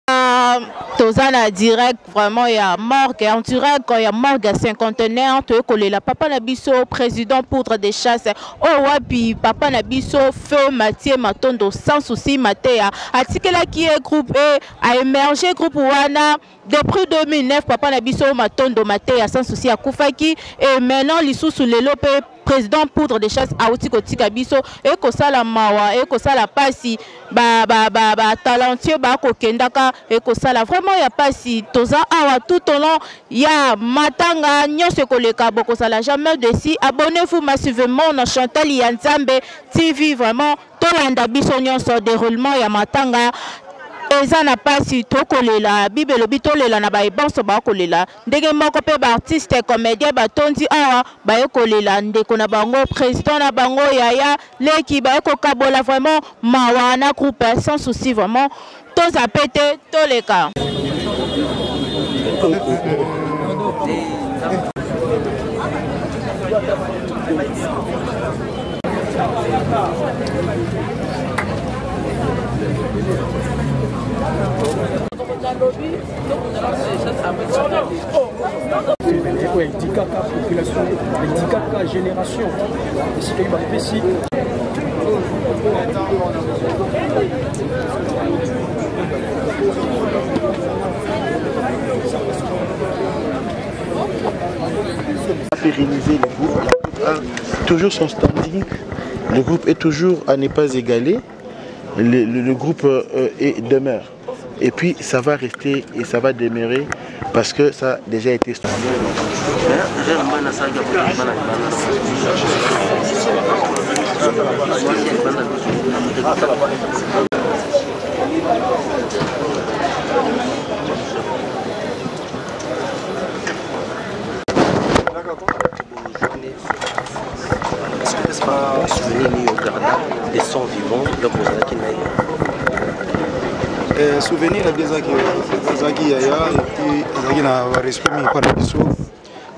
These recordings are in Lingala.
Tozana direct vraiment ya morgue en direct ya morgue cinquantenaire to kolela papa na biso président poudre des chasses oh wapi papa na biso feu Mathieu Matondo sans souci Matéa atikela qui est groupe a émergé groupe wana depuis 2009 papa na biso Matondo Matéa sans souci akufaki et maintenant lisusu lelo pe président poudre des chasses auti kotika biso et kosala mawa et kosala pasi ba talentueux ba kokendaka et kosala vraiment ya pasi toza awa tout au long ya matanga nyonso koleka bokosala jamais de si abonnez-vous massivement na Chantal ya Nzambe TV vraiment tolanda biso nyonso déroulement ya matanga eza na pasi tokolela bibelo bitolela na baebanso bakolela ndenge moko pe ba artiste comédien batondi awa bakolela ndeko na bango président na bango yaya leki bakokabola vraiment mawa na groupe sans souci vraiment toza pété toleka population, génération. Pérenniser le groupe, toujours son standing, le groupe est toujours à ne pas égaler, le groupe demeure. Et puis ça va rester et ça va demeurer parce que ça a déjà été stoppé. Des sons vivants, donc vous avez souvenir bien ça qui yaya et puis na respect mi par biso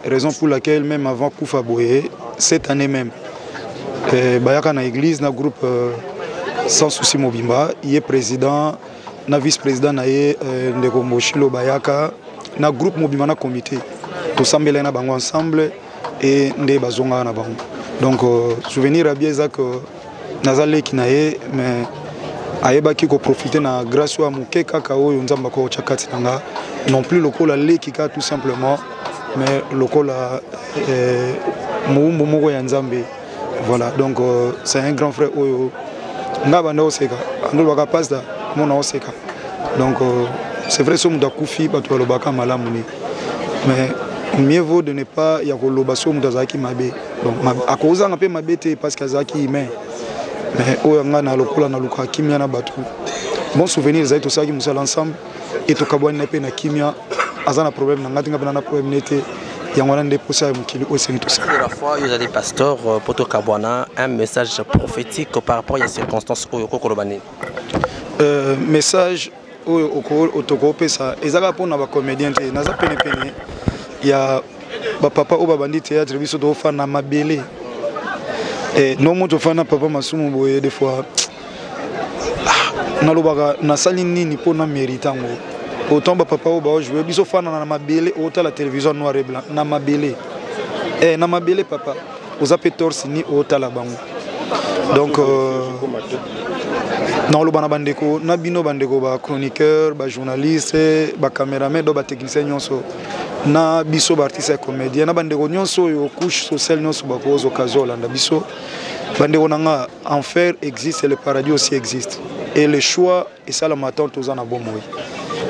raison pour laquelle même avant Koufa Boye cette année même bayaka na église na groupe sans souci Mobimba il est président na vice-président na ndeko Moshilo bayaka na groupe Mobimba na comité to sambela na bango ensemble et nde bazonga na bango donc souvenir bien ça que nazale ki na mais ayebaki ko profiter na grâce à muke kaka oyo nzamba ko chakati nanga non plus lokola lekika tout simplement mais lokola muumbu moko ya nzambe voilà donc c'est un grand frère oyo ngaba ndo oseka ngolo baka pastor mona oseka donc c'est vrai so muda kufi bato balobaka malamu ni mais mieux vaut de ne pas ya ko loba so muda zaki mabe donc akoza ngape mabete parce que zaki humain mais oyanga na lokola na luka kimia na batu bon souvenir za tout ça qui musala ensemble et to kabwana pe na kimia azana problème na ngati ngabana na problème nete yangwana nde posa mukili osengi tout ça la fois il y a des pasteurs poto kabwana un message prophétique par rapport à ces circonstances au kokolobani message au otoko pesa ezaka pona ba comédien te naza pene pene ya ba papa o ba bandi théâtre biso do fa na mabele non moi je fais papa masumu boye des fois na lobaka na sali nini po na méritango autant ba papa o ba jouer biso fana na mabele autant la télévision noir et blanc na mabele na mabele papa aux apétors ni autant la bango donc na lobana bandeko na bino bandeko ba chroniqueur ba journaliste ba caméraman do ba technicien nyonso na biso ba artiste comédien na bandeko nyonso yo couche sociale nyonso ba ko occasion landa biso bandeko nanga enfer existe et le paradis aussi existe et le choix et ça la matin tous en abomoy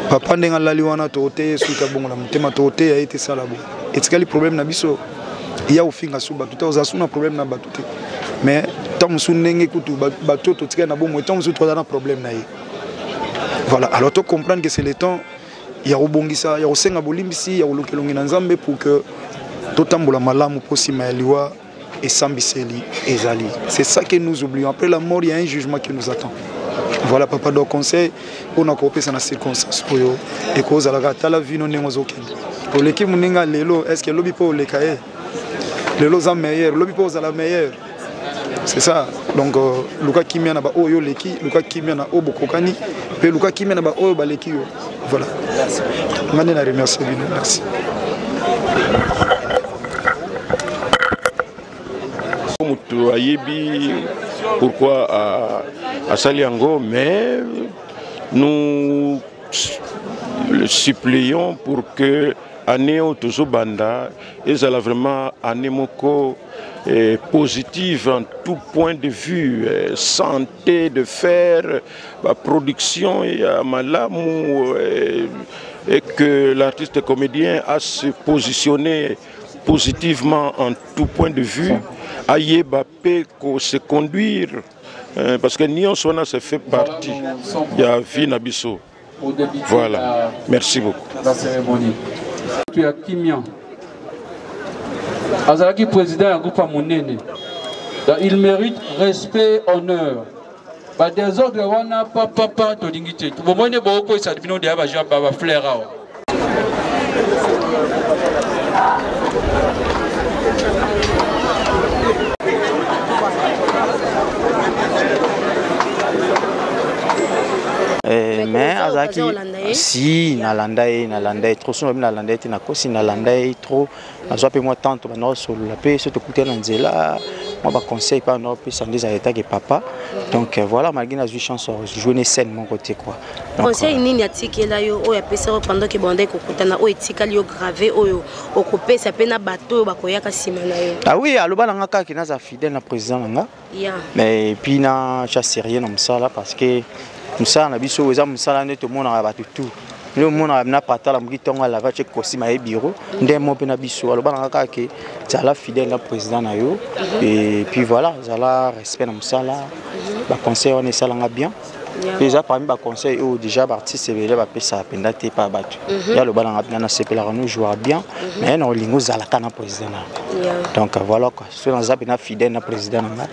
papa ndenga lali wana tote suka bongo la mutema tote a été ça la bo et tikali problème na biso ya ofinga suba tout aux asuna problème na batute mais tant musu ndenge kutu bato to tika na bomoy tant musu toza na problème na yi voilà alors tu comprendre que c'est le temps il y a obongisa ya osenga bolimbisi ya olokelongi na nzambe pour que totambola malamu posima ya liwa et sambiseli ezali c'est ça que nous oublions après la mort il y a un jugement qui nous attend voilà papa donc conseil on a coopé ça na circonstance oyo et cause la gata la vie non nengo okende pour l'équipe muninga lelo est-ce que lobi po le kae lelo za meilleur lobi po za la meilleure c'est ça donc Luka Kimia na ba oyo leki Luka Kimia na obokokani pe luka kimia na ba oyo baleki yo voilà ngane na remercier bino merci mutu ayebi pourquoi à Saliango, mais nous le supplions pour que année Otozobanda et vraiment année moko positive en tout point de vue, santé de fer, production et malamu et que l'artiste comédien a se positionné positivement en tout point de vue, aïe bapé se conduire parce que Nyon Sona se fait partie. Il y a vie Nabiso. Voilà. Merci beaucoup. La cérémonie. Tu as Kimian. Azalaki président du groupe Amonene. Il mérite respect, honneur. Des ordres, on n'a pas de dignité. Tout le monde est beaucoup de ça. Depuis nous, on a fleur. Mais Azaki, si Nalandai, trop souvent Nalandai, si Nalandai trop, je moi tant sur la paix, surtout écouter Nanzela, moi je conseille pas non plus sans des états que papa. Donc voilà, malgré la chance de jouer une scène mon côté quoi. Conseil ni niatiki là yo o ya pesa pendant que bande ko kutana o etika li gravé o okupe ça pe na bateau ba koyaka sima na yo. Ah oui, aloba nanga ka ki na za fidèle na président nanga. Mais puis na cha sérieux na msala parce que Moussa na biso weza musala neto mona ba tout le monde na pata la muki tonga la vache kosi ma bureau ndemo pe na biso aloba na kaka ke zala fidèle na président na yo et puis voilà zala respect na musala ba conseil on est salanga bien déjà parmi ba conseil ou déjà artiste belé ba pesa penda te pa batu ya lo bana na sepela nous jouer bien mais non lingo zala kana président donc voilà quoi so na zapi na fidèle na président na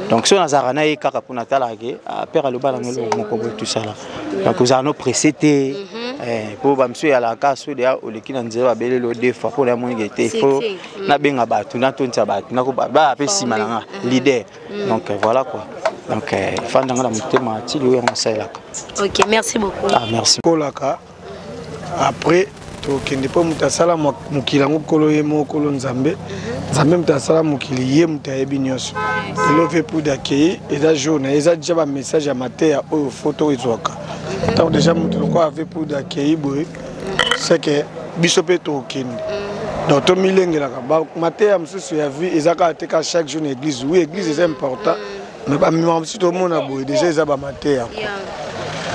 donc so na zarana e kaka pour natala ke père lo bana ngelo moko tout ça là donc vous avez précédé pour monsieur à la casse de oleki na nzela babele lo deux fois pour la moninga il faut na benga batu na tonta batu na ko ba pe simalanga leader donc voilà quoi donc fan dans la mutema ti lo on ça là. OK, merci beaucoup. Ah merci. Kolaka après to kende po mutasala mukila ngokolo ye mokolo nzambe nzambe mutasala mukili ye mutayebi nyonso elo fait pour d'accueillir et da jour na eza déjà ba message à matin ya o photo ezwaka donc déjà mutu ko avait pour d'accueillir boy c'est que biso pe to kende donc to milengela ka matin ya msusu ya vie ezaka ateka chaque jour na église oui église c'est important mais ba mimam si to mona boy déjà eza ba matin.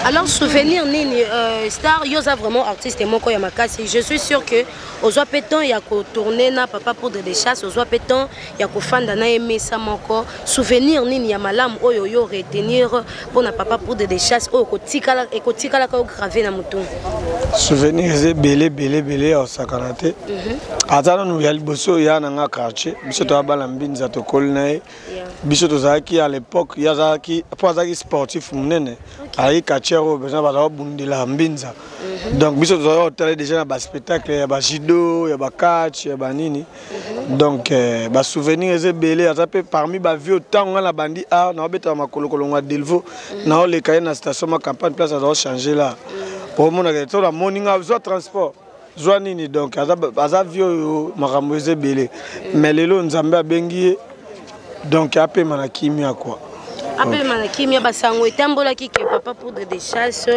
Alors souvenir nini star yoza vraiment artiste moko ya makasi je suis sûr que ozwa peton ya ko tourner na papa pour des chasses ozwa peton ya ko fanda na emesa moko souvenir nini ya malamu oyo yo retenir pour na papa pour des chasses oyo ko tikala ko graver na mutu souvenir c'est belé au sakanate atana nous ya liboso ya na nga quartier biso to bala mbinza to kolnae biso to zaki à l'époque ya zaki pour zaki sportif munene ai quartier au besoin ba bundila mbinza donc biso to hôtel déjà na spectacle ya ba judo ya ba catch ya ba nini donc ba souvenir c'est belé azape parmi ba vieux temps la bandi a na beta makolo kolonga delvo na le kaye na station ma campagne place a changer là pour mon agriculteur la morning a transport Joanini donc azavio makambo ezebele mais lelo nzambe abengi donc ape manakimia quoi ape manakimia basango etambola ki que papa pour des chasses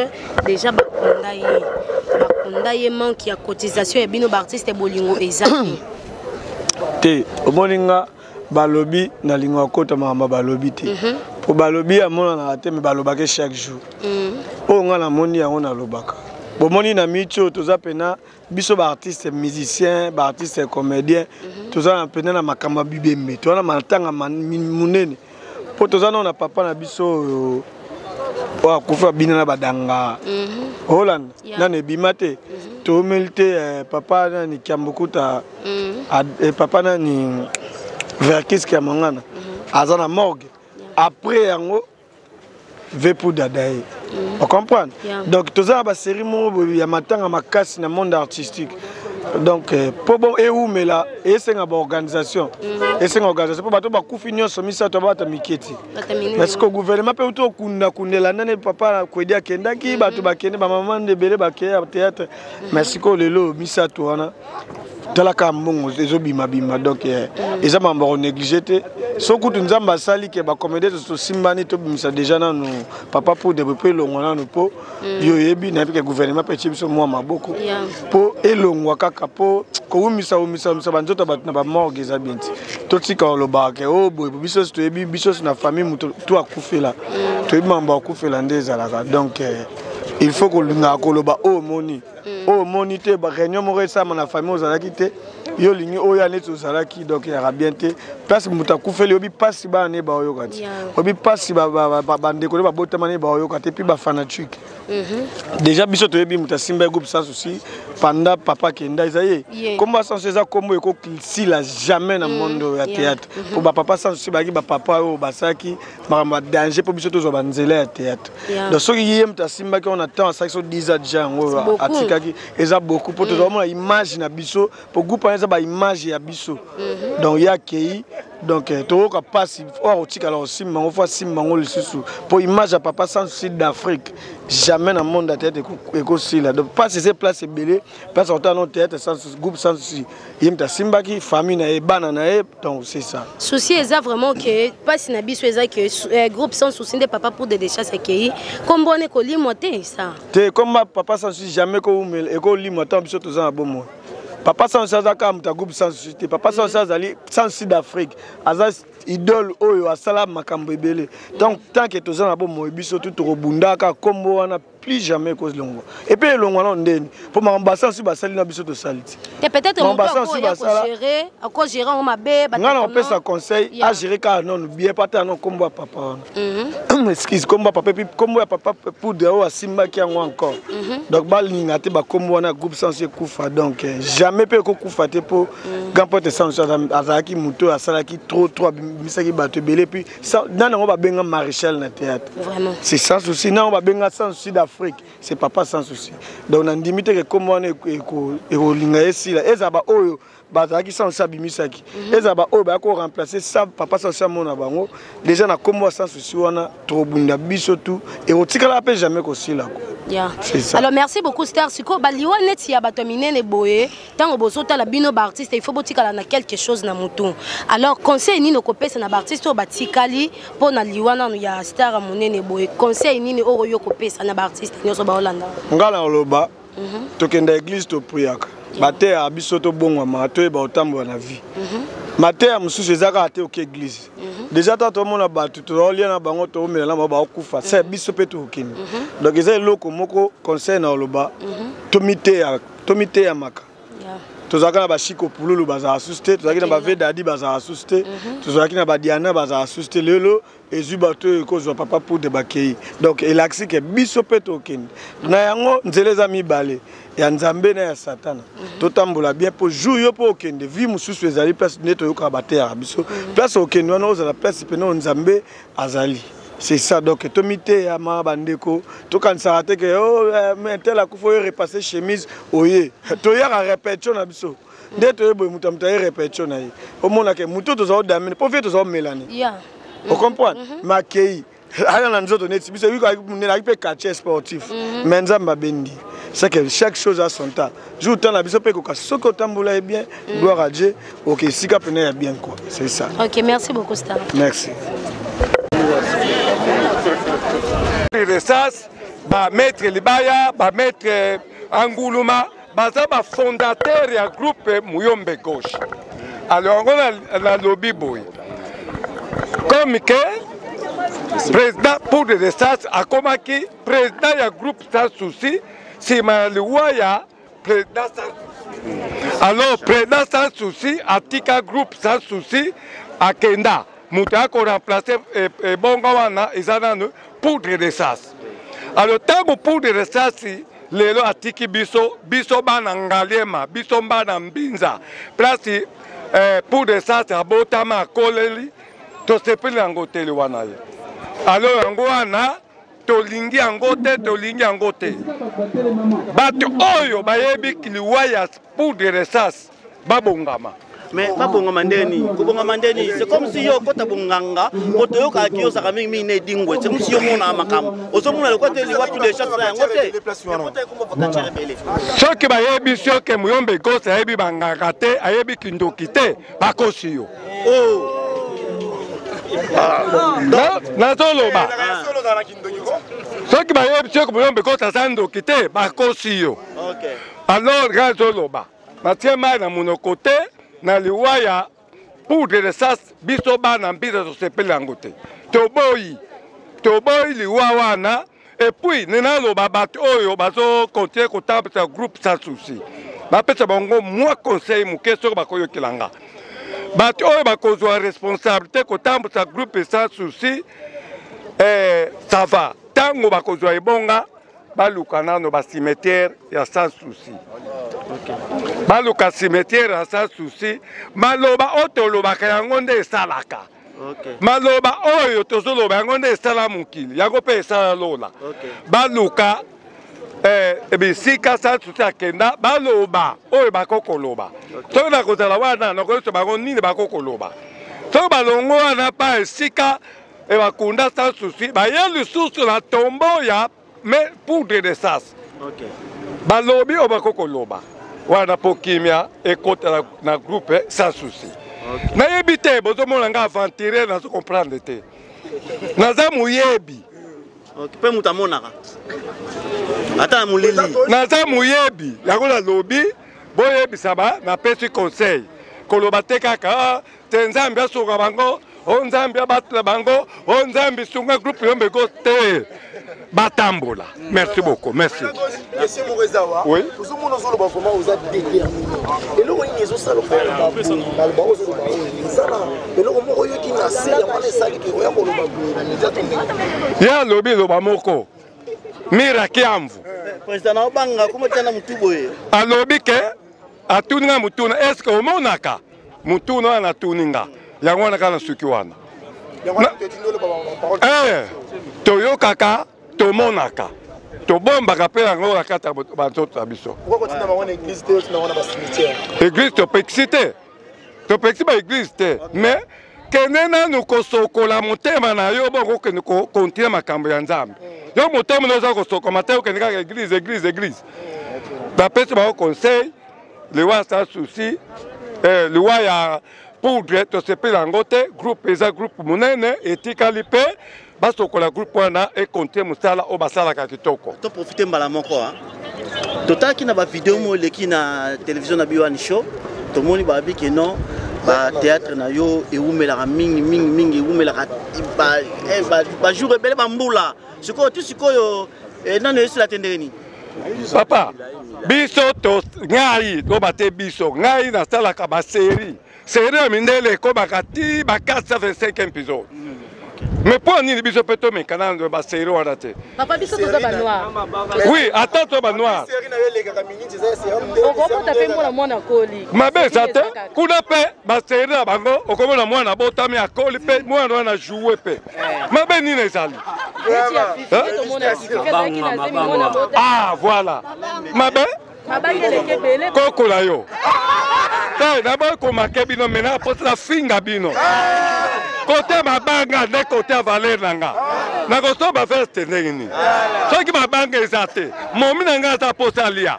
déjà bakunda ye manque ya cotisation ya bino ba artiste bolingo ezaki te omoninga balobi na lingwa kota mama balobi te pour balobi amona na te me balobaka chaque jour o nga na moni yango na lobaka bomoni na micho toza pena biso ba artiste musicien ba artiste comédien toza pena na makamba bibembe toza na matanga munene po toza na papa na biso wa kufa bina na badanga Holland na ne bimate to melte papa na ni kiambukuta papa na ni verkis ki amangana azana morgue après yango ve pour dadae. On comprend? Donc, tout ça, c'est une série de matanga makasi dans le monde artistique. Donc, pour bon et où mais là, et c'est une organisation. Et c'est une organisation pour bateau bakufi nyonso misa to bata miketi. Parce que le gouvernement peut tout kunda kundela nane papa kwedia kendaki bato bakende ba maman de belé bakeya théâtre. Merci ko lelo misa to wana. Talaka mbongo ezobima bima donc eza mamba négligé te. Soku tunzamba sali ke ba comédie to simbani to bimisa déjà na no papa pour développer longona no po yo yebi na ke gouvernement peut chibiso moi maboko. Po elongwa kaka po ko umisa banzoto batna ba morgue za binti. To tika oloba ke o boy biso to yebi biso na famille muto to akufela. To yebi mamba akufela ndeza la donc il faut que l'on koloba o moni o moni te ba réunion mo resa na famille ozalaki te yo lingi o ya neto ozalaki donc ya bien te place muta kufeli obi pasi ba ne ba oyokati obi pasi ba ndeko ba botama ne ba oyokati puis ba fanatique déjà biso to yebi muta simba groupe sans souci pendant papa kenda isaye comment sans ça comme eko si la jamais dans monde ya théâtre pour ba papa sans souci ba ki ba papa o basaki ba danger pour biso to zo banzela ya théâtre donc so ki muta simba ki on attend ça so 10 ans déjà atikaki eza beaucoup pour tout monde image na biso pour groupe eza ba image ya biso donc ya kei donc to ka passe or tika la aussi mango fois simango le susu pour image à papa sans sud d'Afrique jamais dans monde à tête eko sila donc pas ces places belé place autant non tête sans groupe sans souci yimta simbaki famille na e bana na e donc c'est ça souci eza vraiment que pas si na biso eza que groupe sans souci de papa pour des chasses kei comme bonne ko limoté ça te comme papa sans souci jamais ko umel eko limoté biso to za bomo papa sans ça comme ta groupe sans société papa sans ça ali sans sud d'Afrique azas idole oyo asala makambo ebele donc tant que tozana bo mobiso tout robundaka kombo wana plus jamais cause longo et puis longo na ndeni pour mambasa si basali na biso to saliti et peut-être on peut gérer on mabe ngana on peut ça conseil à gérer car non bien pas tant non kombo papa excuse kombo papa puis kombo papa pour de o asimba ki yango encore donc balinga te ba kombo wana groupe sans kufa donc jamais peut ko kufa te pour gampote sans azaki muto asalaki trop misaki bato belé puis ça on va benga maréchal na théâtre vraiment c'est sans souci non on va benga sans souci d'Afrique c'est papa sans souci donc on limite que comme on est linga ici là ezaba oyo bazaki sans sabimisaki ezaba oyo ba ko remplacer ça papa sans ça mona bango déjà na comme sans souci wana trop bunda biso tout et otikala pe jamais ko sila ko c'est ça alors merci beaucoup Star Siko baliwa neti ya bato minene boye tango bosota la bino ba artiste il faut botikala na quelque chose na mutu alors conseil nini kopesa na ba artiste batikali po na liwana ya Star monene boye conseil nini oyo kopesa na ba artiste nyoso ba Holanda ngala oloba tokenda église to priaka bate ya biso to bongwa mato ba otambo na vie maté ya mususu ezaka ate ok église déjà tant tout monde ba tout lien na bango to omela na ba okufa c'est biso pe to okini donc ezali loko moko conseil na oloba tomite ya maka tozaka na ba chiko pululu baza asuste tozaki na ba vedadi baza asuste tozaki na ba diana baza asuste lelo ezubato ekozwa papa pour de bakei donc elaxi ke biso pe to okini na yango nzeleza mibale ya nzambe na ya satana totambola bien pour jour yo po okende vie mususu ezali place neto yoka bater biso place okende wana ozala place pe no nzambe azali c'est ça donc tomite ya ma bandeko to kanisa te ke mais tel akufo repasser chemise oye to ya répétition na biso ndeto yebo mutamta répétition na ye o mona ke muto to zo damine po vie to zo melani on comprend makei ala na nzoto neti biso wi ka munela pe catcher sportif mais nzamba bendi c'est que chaque chose a son temps jour temps la biso pe ko ka soko tambola bien gloire à Dieu OK sika pena ya bien quoi c'est ça OK merci beaucoup Star merci Resas ba maître Libaya ba maître Anguluma baza ba fondateur ya groupe Muyombe Gauche alors on a lobby boy comme que président pour de Resas a komaki président ya groupe sans souci si maliwa ya président alors président sans souci atika groupe sans souci akenda muta ko remplacer bonga wana izana poudre de sas alors tango poudre de sas lelo atiki biso bana ngalema biso bana mbinza place poudre de sas abotama koleli to sepeli ngo tele wana alors ngo wana tolingi yango te tolingi yango te bato oyo bayebi kiliwa ya poudre de sas babongama. Mais pas bon mandeni, kubonga mandeni, c'est comme si yo kota bonganga, moto yo ka kiyo saka mingi ne dingwe, c'est comme si yo mona makam. Ozo mona le côté liwa tous les chats là ngote. Ce que bayebi sio ke Muyombe Ghost ayebi bangaka te, ayebi kindoki te, bakosi yo. Oh. Nazoloba. Ce que bayebi sio ke Muyombe Ghost azandoki te, bakosi yo. OK. Alors nazoloba. Matiema na monokote na liwa ya poudre de sas biso bana mpisa tosepeli yango te. Toboyi liwa wana et puis nenaloba bato oyo bazo continue kotambisa groupe sans souci. Bapesa bango moi conseil muke soko bakoyokelanga. Bato oyo bakozwa responsabilité kotambisa groupe sans souci ça va. Tango bakozwa ebonga baluka nano ba cimetière ya sans souci. OK. Baluka cimetière ya sans souci, maloba otoloba kayango nde esalaka. OK. Maloba oyo tozoloba yango nde esala mokili, yango pe esala lola. OK. Baluka bisika sans souci akenda baloba oyo bakokoloba. Soki nakozala wana nakoyebisa bango nini bakokoloba. Soki balongo wana pa esika bakunda sans souci, baye lisusu na tombo ya mais poudre de sas. OK. Balobi o bakokoloba. Wana pokimia ekota na groupe sans souci. OK. Nayebi te bozomona nga aventurer na so comprendre te. Naza muyebi. OK, pe mutamonaka. Ata mulili. Naza muyebi, yango na lobi boyebi saba na pesi conseil. Koloba te kaka te nzambe asoka bango, o nzambe abatela bango, o nzambe sunga groupe Muyombe Ghost te. Batambola. Merci beaucoup. Merci. Monsieur Morezawa, oui. Tout le monde a le moment où vous êtes déterminé. Et là, il y a des choses à faire. Il y a le lobby de Bamoko. Miraki Amvu. Président Obanga, comment tu as mutuboye? A lobby ke a tuninga mutuna. Est-ce que au monaka mutuna na tuninga? Yangwana kana sukiwana. Toyo kaka. Tomonaka tobombaka mpe yango na kati ya banzoto na biso. Église topekisi te topekisi baéglise te mais kende nanu kosokola motema na yo bongo okende kokontinue makambo ya Nzambe. Yo motema noza kosokoma te okende kaka église. Bapesi bango conseil liwa sans souci liwa ya poudre tosepeli yango te groupe eza groupe monene etikali mpe basokola groupe wana e compter musala o basala ka kitoko. To profiter mbala moko hein. Totaki na ba vidéo mo leki na télévision na Biwani show. To moni ba bi ke non ba théâtre na yo e umela mingi umela ba jour rebelle ba mbula. Siko tu sikoyo nano yesu la tendereni. Papa biso to ngai to bate biso ngai na sala ka ba série mindele ko bakati ba 425 épisodes. Mais pour nini biso peto me canal de basero wana te. Papa biso toza ba noir. Oui, attends toi ba noir. Okomo tape mwana mwana koli. Mabe zate kuna pe basero na bango okomona mwana botami akoli pe mwana wana jouer pe. Mabe nini ezali? Ah voilà. Mabe kokola yo. Tai na ba ko makebino mena potla finga bino. Côté mabanga ne côté valer nanga na koso ba veste ndengini soki mabanga ezate momi nanga ta posalia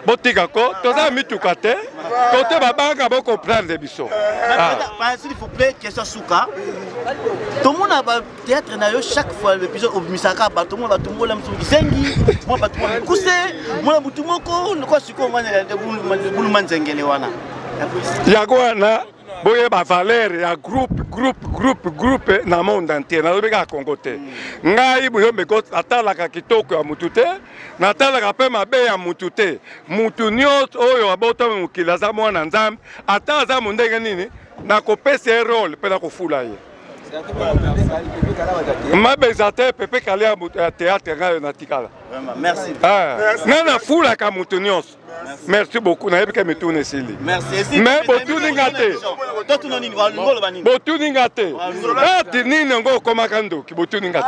botika ko toza mituka te côté mabanga bo comprendre biso s'il vous plaît question souka tout le monde a théâtre na yo chaque fois l'épisode au misaka ba tout le monde va tout le monde zengi moi ba tout le monde kuse moi butu moko ko siko manya de bulu manzengele wana yagwana boye ba valeur ya groupe na monde entier na lobeka Congo te ngai Muyombe Ghost atalaka kitoko ya mutu te natalaka pe mabe ya mutu te mutu nyonso oyo abota mukila za mwana Nzambe ata za mundenge nini na kopesa role pe na kofula ye mabe zate pepe kalia théâtre ngai na tikala merci nana fula ka mutu nyonso. Merci beaucoup. Merci. Mais botuni ngate. Botuni ngate. Ati nini ngo komakando ki botuni ngate.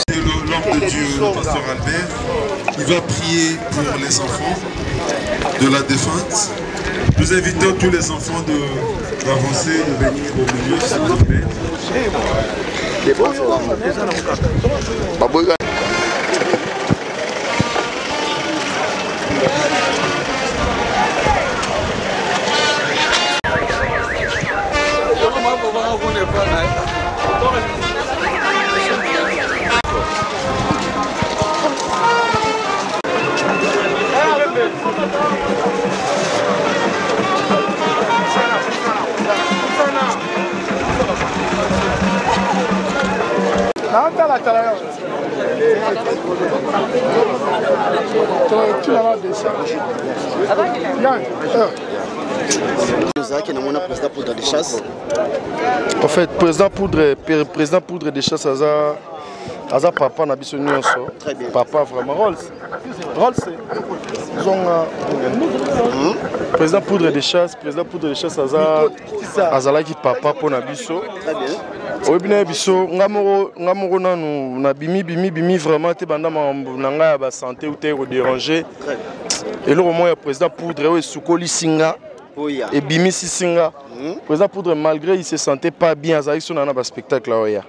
C'est l'homme de Dieu, le pasteur Albert, qui va prier pour les enfants de la défunte. Nous invitons tous les enfants d'avancer, de venir au milieu, s'il vous plaît. En fait, président poudre des chasses, Aza papa na biso nyonso. Papa vraiment Rolls président poudre des chasses Azalaki papa pour na biso. Très bien. Oyebina biso ngamoro nanu na bimi vraiment te banda nanga ba santé ou te déranger. Et le moment ya président poudre sukoli singa et bimi singa. Président poudre malgré il se sentait pas bien Azalaki son na ba spectacle là.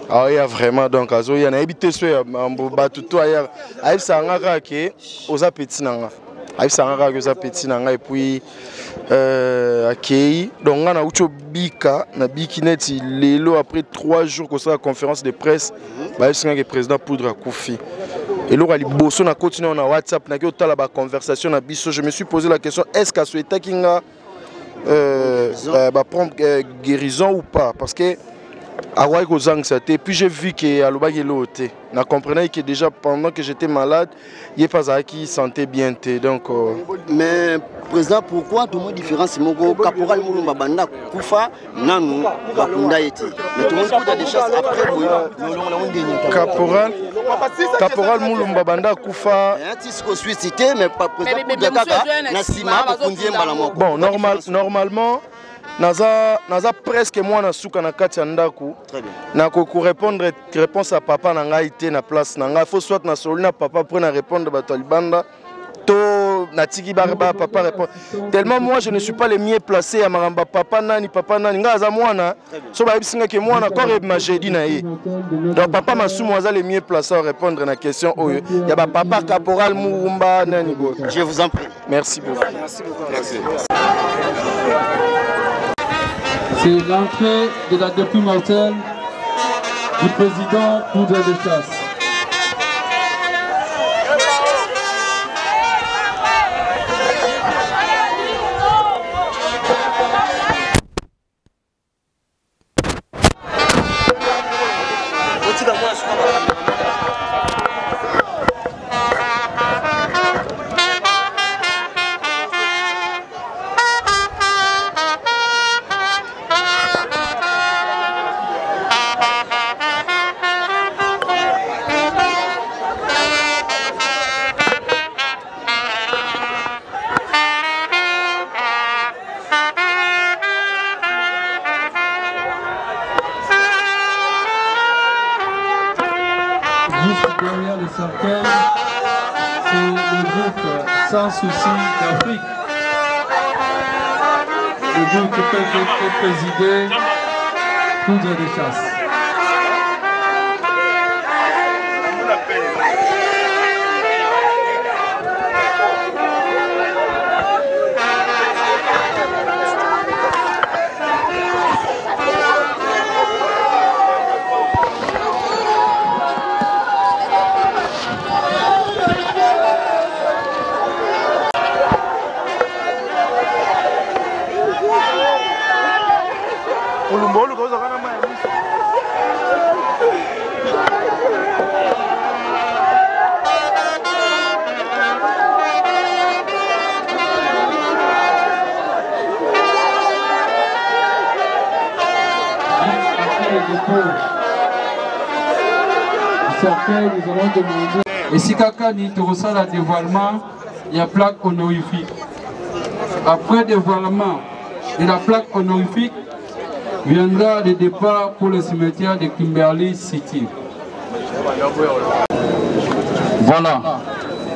Ah oui, vraiment, donc, il y a habité sur Batuto, il y a sangara qui aux appétits nanga. Il sangara aux appétits nanga et puis accueilli. Donc, on a eu bika na bikineti lelo après 3 jours que la conférence de presse, le président poudre a Koufi. Et là, il bosso na continué na WhatsApp na ki la conversation na biso. Je me suis posé la question, est-ce qu'à souhaiter qu'il va prendre guérison ou pas, parce que Puis j'ai vu que Alobagi est l'autre. Je comprenais que déjà pendant que j'étais malade, il n'y a pas qui sentait bien. Donc, mais président, pourquoi tout le monde différence Caporal Moulumba Banda Koufa Nanou Bakunda Eti. Mais tout le monde a des chances après Caporal Moulumba Banda Koufa. Bon, normalement. Naza presque moi na suka na kati ya ndaku na ko répondre réponse à papa na ngai té na place na ngai faut soit na solina papa pour na répondre bato libanda to na tiki barba papa répond tellement moi je ne suis pas le mieux placé à maramba papa nani nga za mwana so ba bisinga ke mwana ko ma jeudi na ye donc papa masumu aza le mieux placé à répondre na question oyo ya ba papa caporal Moumba nani bo. Je vous en prie. Merci beaucoup. Merci. C'est l'entrée de la dépouille mortelle du président Poudre de Chasse. Sans souci d'Afrique. Le groupe peut être présidé Poudre de Chasse. Nous allons demander. Et si quelqu'un dit reçoit le dévoilement, il y a plaque honorifique. Après dévoilement de la plaque honorifique, viendra le départ pour le cimetière de Kimberley City. Voilà.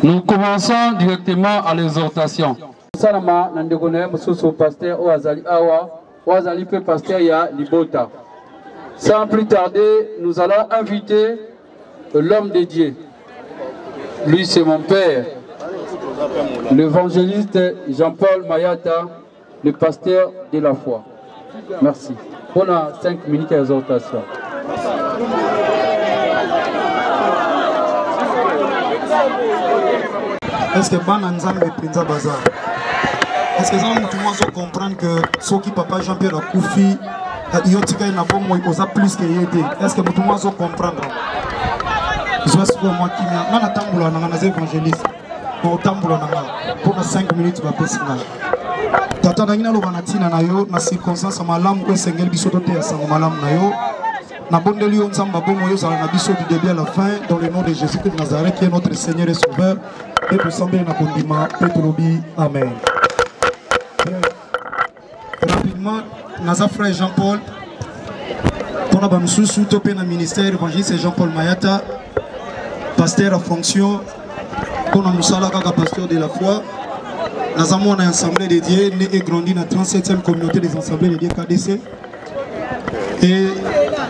Nous commençons directement à l'exhortation. Salama Nandegone Moussou pasteur Oazali Awa, Oazali pe pasteur ya Libota. Sans plus tarder, nous allons inviter l'homme de Dieu. Lui, c'est mon père, l'évangéliste Jean-Paul Mayata, le pasteur de la foi. Merci. On a 5 minutes d'exhortation. Est-ce que Bana Nzambe Prinza Bazar? Est-ce que tout le monde comprendre que ce qui papa Jean-Pierre a Koufi, il y a plus que Yété? Est-ce que tout le monde comprendre? Je suis moi qui n'a pas de évangéliste. Pour 5 minutes, je vais passer. Tata Nagina Lobanatina Nayo, na circonstance malam ou Sengel Bisotote à Sang Malam Nayo. Na Bondeli on Samba Bomoyo Zalana Biso du début à la fin, dans le nom de Jésus de Nazareth, qui est notre Seigneur et Sauveur, et pour sembler na Kondima, Petrobi, Amen. Rapidement, Naza frère Jean-Paul, pour la Bamsou, topé dans le ministère évangéliste Jean-Paul Mayata, pasteur à fonction, pour la Moussala Kaka, pasteur de la foi. Nous avons une assemblée de Dieu, né et grandi dans la 37e communauté des assemblées de Dieu KDC. Et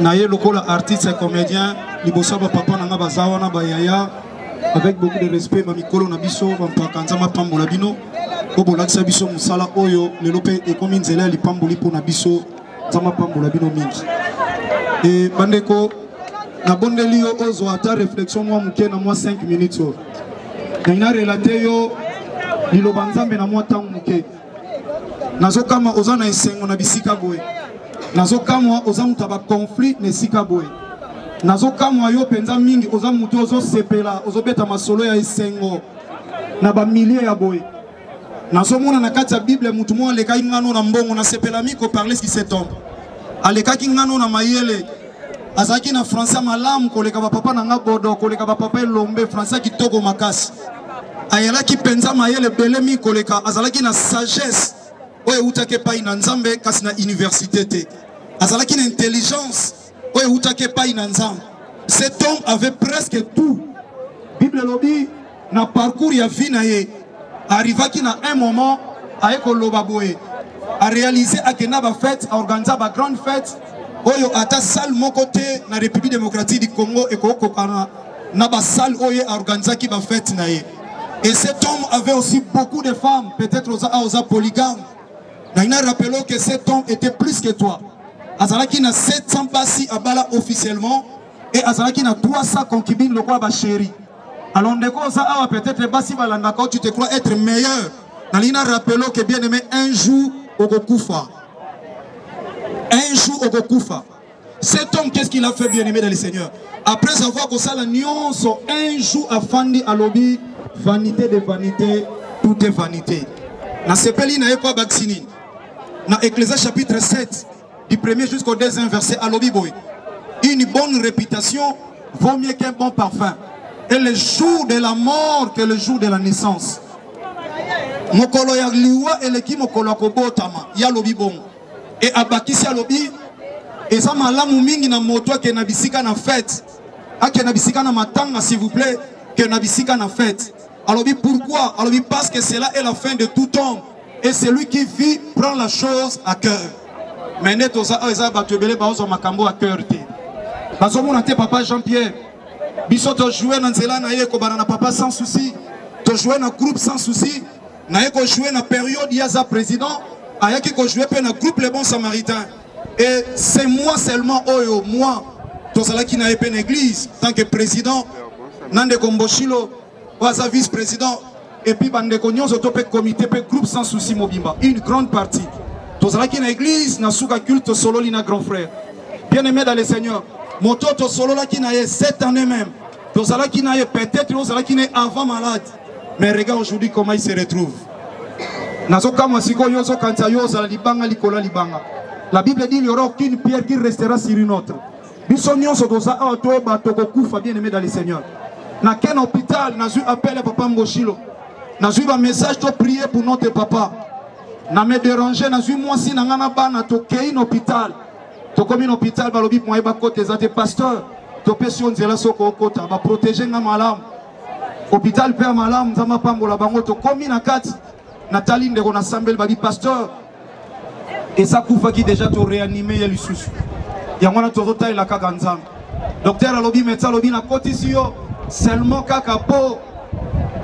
nous avons un artiste et comédien, Libosaba Papa Nanga Bazawana Bayaya, avec beaucoup de respect, Mamikolo Nabiso, Pakanzama Pambolabino, Obolaksa Biso Moussala Oyo, le Lopé et comme Inzela, Lipamboli pour Nabiso, Zama Pambolabino Mingi. Et Bandeko, na bondeli yo ozo ata réflexion moi muke na moi 5 minutes. Na ina relaté yo liloba nzambe na moi tangu muke. Nazo kama oza na esengo na bisika boye. nazo kamwa ozamuta ba conflit ne sikaboy nazo kamwa yo penza mingi ozamuta ozo sepela ozobeta masolo ya esengo na ba milliers ya boy nazo mona na kati ya Bible mutu mo aleka ngano na mbongo na sepela miko parler ce qui cet homme aleka ngano na mayele azaki na français malamu koleka ba papa na ngabodo koleka ba papa elombe français kitoko makasi ayelaki penza mayele belemi koleka azalaki na sagesse oye utake pa ina nzambe kasi na université te azalaki na intelligence oye utake pa ina nzambe. Cet homme avait presque tout. Bible lobi na parcours ya vie na ye arrivaki na un moment ayeko loba boye a réaliser akena ba fête a organiser ba grande fête oyo ata salle moko te na République démocratique du Congo et kokokana na ba salle oyo a organiser ki ba fête na ye. Et cet homme avait aussi beaucoup de femmes, peut-être aux polygames. Il a rappelé que cet homme était plus que toi. Azalaki na 700 passi à Bala officiellement et Azalaki na 300 concubines le quoi chéri. Alors peut-être Bassi Balandako tu te crois être meilleur. Il a rappelé que bien aimé un jour au Gokufa. Un jour au Gokufa. Cet homme qu'est-ce qu'il a fait bien aimé dans le Seigneur? Après avoir que ça la nuance un jour à Fandi à lobby. Vanité de vanité, tout est vanité. Dans ce pays, il y a quoi vacciner? Dans Ecclésiaste chapitre 7, du 1er jusqu'au 2e verset, à l'obiboy. Une bonne réputation vaut mieux qu'un bon parfum. Et le jour de la mort que le jour de la naissance. Mokolo ya liwa eleki mokolo kobotama ya lobi bon. Et abakisi ya lobi et ça malamu mingi na moto ke na bisika na fête. Ake na bisika na matanga s'il vous plaît que na bisika na fête. Alors pourquoi? Alors parce que cela est la fin de tout homme. Et celui qui vit prend la chose à cœur. Mais net oza eza batubele ba ozo makambo à cœur te. Bazo mona te papa Jean-Pierre. Biso to jouer na nzela na ye ko bana na papa sans souci. To jouer na groupe sans souci. Na ye ko jouer na période yaza président, ayaki ko jouer pe na groupe les bons samaritains. Et c'est moi seulement oyo moi to sala ki na ye pe na église tant que président Nande Komboshilo Waza vice-président et puis bande konyon zotope comité pe groupe sans souci mobimba une grande partie tozala ki na église na suka culte solo lina grand frère bien aimé dans le Seigneur moto to solo la ki na ye cette année même tozala ki na ye peut-être tozala ki na avant malade mais regarde aujourd'hui comment il se retrouve nazoka masiko yozo kanta yozo la libanga likola libanga. La Bible dit il n'y aura aucune pierre qui restera sur une autre. Bisognon so doza auto bato kokufa bien aimé dans le Seigneur. Na quel hôpital n'a eu appel à papa Mboshilo. N'a eu un message de prier pour notre papa. N'a me dérangé n'a eu moi si n'a ngana ba na to kei hôpital. To comme un hôpital ba lobi moi ba côté za te pasteur. To pesion zela soko kota ba protéger nga malam. Hôpital père malam za mapambola bango to comme na kati. Nathalie ndeko na sambel ba di pasteur. Et ça kufa qui déjà to réanimer ya lisusu. Yangona to rota ila ka ganzam. Docteur alobi médecin alobi na côté si yo. Seulement kaka po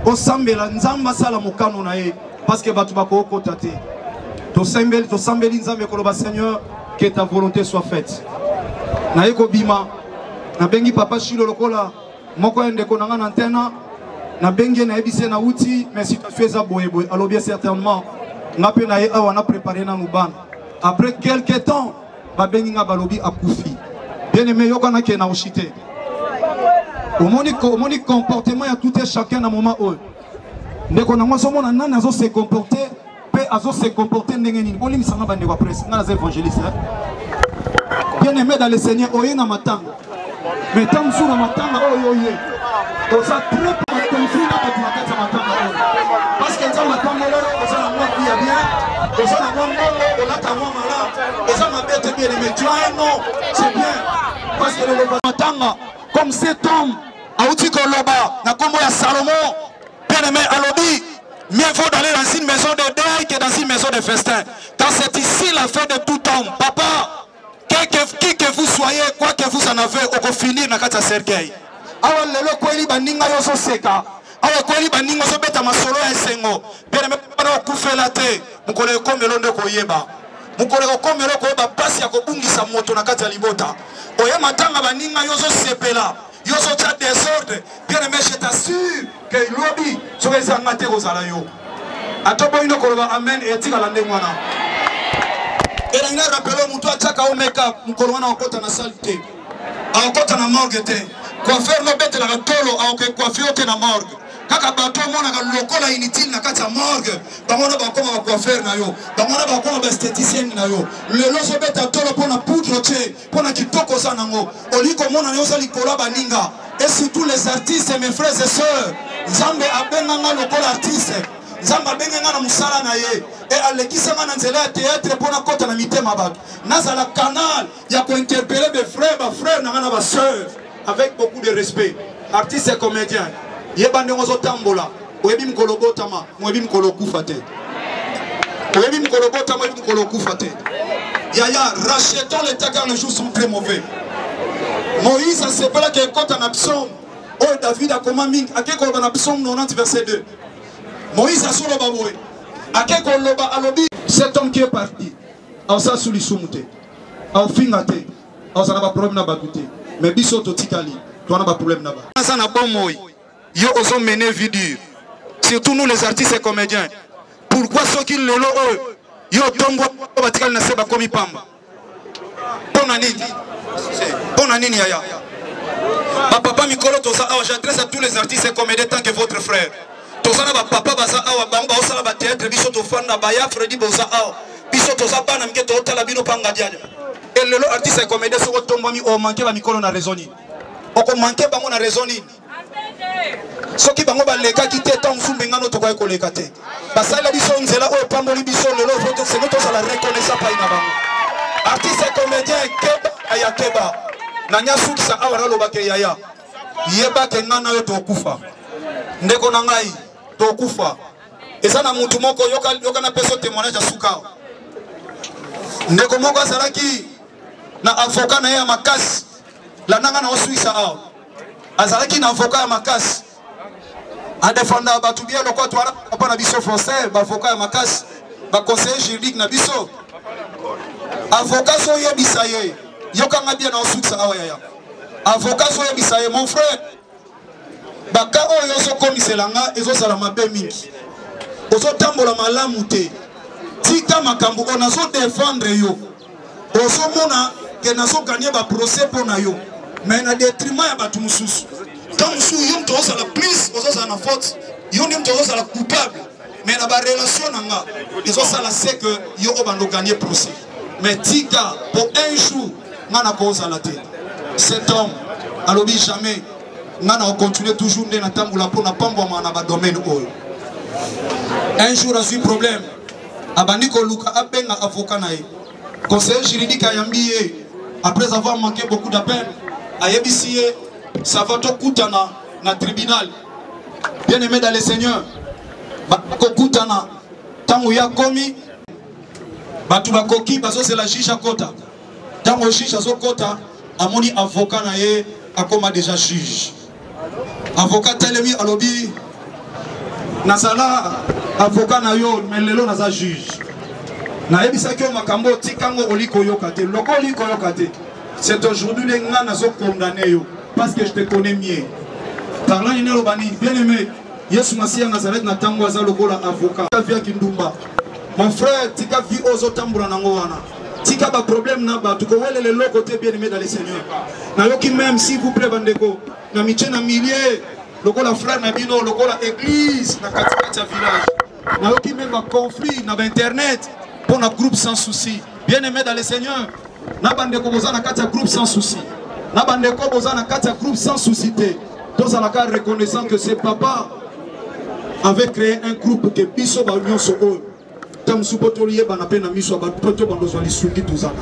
osambela nzamba sala mokano na ye parce que batu bako kotate to sambeli nzambe koloba Seigneur que ta volonté soit faite na yeko bima na bengi papa Shilo lokola moko ende ko nanga na antena na bengi na ebise na uti mais si tu fais ça boye boye alors bien certainement ngape na ye awa na préparer na ngubana après quelques temps ba bengi nga balobi akufi bien aimé yokana ke na oshite. Au monique comportement, il y a tout et chacun dans un moment où. Dès qu'on a un se comporter, se comporter, on lit ça dans la presse, dans les évangélistes. Bien aimé dans le Seigneur, on est dans ma tanga. Mais tant que dans ma tanga, on est. On s'est très peu attention à ma tanga. Parce que dans ma tanga, on s'est la qui a bien, on s'est la mort, on a ta mort malade, on s'est ma bête bien aimé. Tu as un nom, c'est bien. Parce que le matanga. Comme cet homme, Aouti Koloba, na kombo ya Salomon, bien aimé Alobi, mieux vaut d'aller dans une maison de deuil que dans une maison de festin. Car c'est ici la fin de tout homme. Papa, qui que vous soyez, quoi que vous en avez, on va finir dans le cercueil. Awa lelo kweli baninga yoso seka. Awa kweli baninga so beta masolo ya sengo. Bien aimé bana okufela te. Mukole komelo ndo koyeba. Mukole komelo koyeba pasi ya kobungisa moto na kati ya libota. Oye matanga baninga yozo sepela yozo tcha désordre bien aimé je t'assure que lobi soki ezanga te kozala yo atoboyi nokoloba amen etika la ndenge wana elingi rappele moto atiaka o make-up mokolo wana akota na salle te akota na morgue te coiffeur lobetelaka tolo akokoife yo te na morgue kaka bato omonaka lokola inutile na kati ya morgue bango wana bakoma bacoiffeur na yo bango wana bakoma baesthéticienne na yo lelo ozobeta tolo mpona poudre te mpona kitoko oza nango oli komona yo oza likolo ya baninga et surtout les artistes mes frères et sœurs nzambe abenganga lokola artiste nzambe abenganga na mosala na ye e alekisanga na nzela ya théâtre mpona kota na mitema bato nazala canal ya kointerpele bafrère nanga na basœur avec beaucoup de respect artiste et comédien yeba ndenge ozotambola oyebi mokolo botama moyebi mokolo okufa te oyebi mokolo botama oyebi mokolo okufa te yaya rachetons l'état car les jours sont très mauvais Moïse asepelaki ekota na psaume oyo David akoma mingi ake koloba na psaume 90 verset 2 Moïse asoloba boye ake koloba alobi cet homme qui est parti aosala su lisumu te aofinga te aozala baproblème na bato te mais biso totikali towana baproblème na bato aza na bomoi yo ozo mener vie dure surtout nous les artistes et comédiens pourquoi soki lelo oyo yo tombo batikali na se bakomi pamba mpona nini yaya bapapa mikolo toza awa j'adresse à tous les artistes et comédiens tant que votre frère toza na bapapa baza awa bango baosala bateatre biso tofanda baya fredi boza awa biso toza bana mike tootala bino panga diadia et lelo artiste et comédien soko tombwami omanke bamikolo na raison nini okomanke bango na raison nini soki bango balekaki te ntango mosusu mbengano tokoki koleka te basala biso nzela oyo epamboli biso lelo senge tozala reconnaissant pai na bango artiste et comédien keba aya keba na nyasukisa awa nalobake yaya yebake nga na yo tokufa ndeko na ngai tokufa eza na mutu moko yoka na peso témoignage asuka ndeko moko azalaki na avocat na ye ya makasi lananga na oswisa awa azalaki na avocat ya makasi adefanda bato bien lokwa twana papa na biso français bavocat ya makasi baconseiller juridique na biso avocat so yebisa ye yokanga bien na oswisa awa yaya avocat so yebisa ye mon frère baka oyo ozokomisela nga ezosala mabe mingi ozotambola malamu te tika makambo oyo nazodefendre yo ozomona ke nazoganye baprocès mpo na yo mais na détriment ya bato mosusu ntango mosusu yo moto ozala plus ozozala na faute yo nde moto ozozala coupable mais na barelation na nga ezosala se ke yo obanda oganye procès mais tika po un jour nga nakozala te cet homme alobi jamais nga na ocontinue toujours nde natambola mpo na pambwama na badomaine oyo un jour azwi problème abandi koluka abenga avocat na ye conseiller juridique ayambi ye après avoir manqué beaucoup d'appel ayebisi ye ça va tokutana na tribunal bien aimé dans le Seigneur bakokutana ntango ya komi bato bakoki bazozela juge akota ntango juge azokota amoni avocat na ye akoma déjà juge avocat telemi alobi nazala avocat na yo mais lelo naza juge nayebisaki yo makambo otikango olikoyoka te loko olikoyoka te c'est aujourd'hui les nga nazo condamné yo parce que je te connais mieux parlant ina lobani bien aimé Yesu Masiya Nazareth na tango aza lokola avocat via kindumba mon frère tika vi ozo tambula nango wana tika ba problème na ba tuko wele le côté bien aimé dans le Seigneur na yoki même s'il vous plaît bandeko na miche na milliers lokola frère na bino lokola église na katikati ya village na yoki même ba conflit na internet pour na groupe sans souci bien aimé dans le Seigneur na bandeko boza na kati ya groupe sans souci na bandeko boza na kati ya groupe sans souci te tous à la carte reconnaissant que c'est papa avait créé un groupe que biso ba union so o tam supporterier bana pena miso ba poto bando zo li sungi tuzana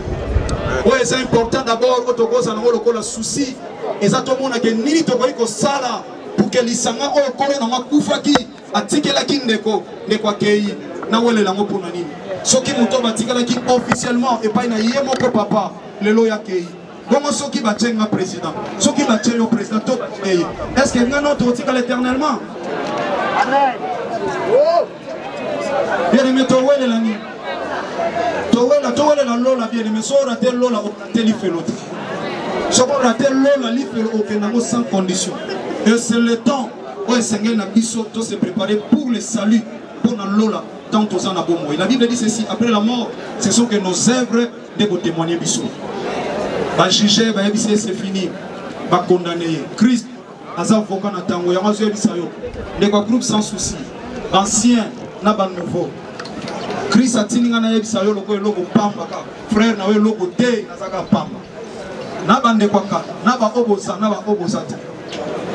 ouais c'est important d'abord otokoza na lokola souci ezato mona ke nini to ko sala pour que lisanga o kole na makufaki atikela kindeko ndeko akei na wele la ngopona nini soki muto batikela ki officiellement et pas na yemo ko papa lelo yakei comment soki batenga président soki batenga président to est-ce que ngano to tikala éternellement amen bien aimé to wele la ni to wele la lola bien aimé so rater lola o teli felote so ko rater lola li felo o kenango sans condition et c'est le temps où Seigneur na biso to se préparer pour le salut pour na lola tant aux en abomo. Et la Bible dit ceci, après la mort, ce sont que nos œuvres de vous témoigner bisou. Va juger, va c'est fini. Va condamner. Christ, Aza Voka Natango, Yamazo Bisayo. Les groupes sans souci. Ancien, Naba nouveau. Christ a tini ngana Bisayo, le logo Pamba. Frère, na logo T, Nazaga Pamba. Naba Nekwaka, Naba Obosa, Naba Obosate.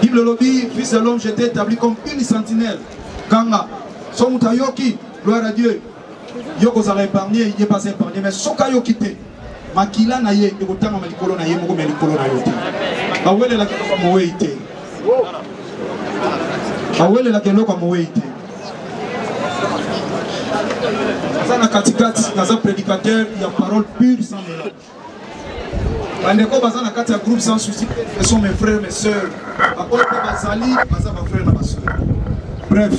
Bible lobby, fils de l'homme, j'étais établi comme une sentinelle. Kanga, Somutayoki, gloire à Dieu. Yoko zala épargné, il n'est pas épargné, mais Soka Yokite. Makila na ye, Yokotanga Malikolo na ye, Moko Melikolo na yote. Awele la Keloko Moweite. Awele la Keloko Moweite. Zana Katikati, Naza prédicateur, il y a parole pure sans mélange. Bandeko bazana kati ya groupe sans souci, ce sont mes frères, mes sœurs. Après bazali, baza ma frère na ma sœur. Bref,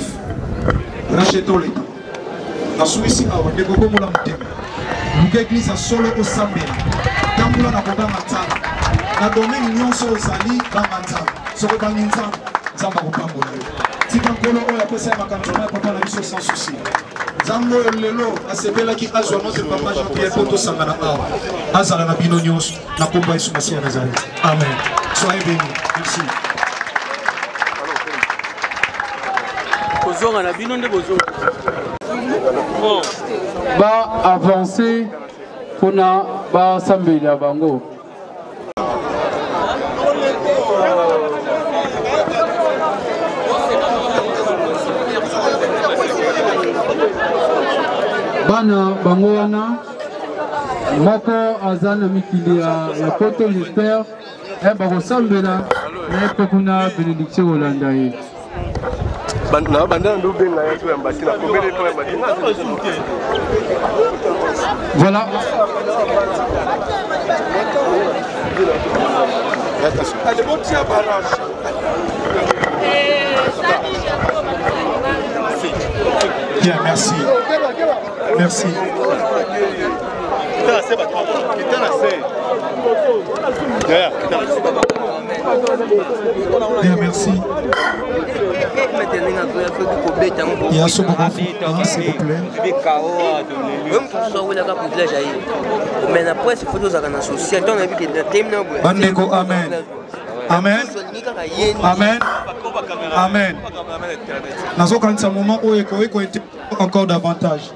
rachetons les temps. Na souci awa ndeko komola mutema. Luka église a solo au Sambé. Tambula na boba matana. Na domaine nyonso ozali banganta. Soko banginza zamba kopambola. Tika nkolo oya pesa makanzoma papa na biso sans souci. Zambo lelo asebela ki azwa notre papa Jean-Pierre Poto Sangana awa. Azala na bino nyonso na komba Yesu Messie à Nazareth. Amen. Soyez bénis. Merci. Kozonga na bino nde kozonga. Ba avancer pona ba sambela bango. Bana bango wana moko azana mikili ya poto j'espère bako sambela na pekuna bénédiction Olanda ye. Na banda ndo benga ya to mbati na komele to mbati. Voilà. Allez bon tia barrage. Bien, merci. Merci. Bien, merci. Il y a ce moment, s'il vous plaît. Bandeko, amen. Amen. Amen. Amen. Dans un moment où il était encore davantage.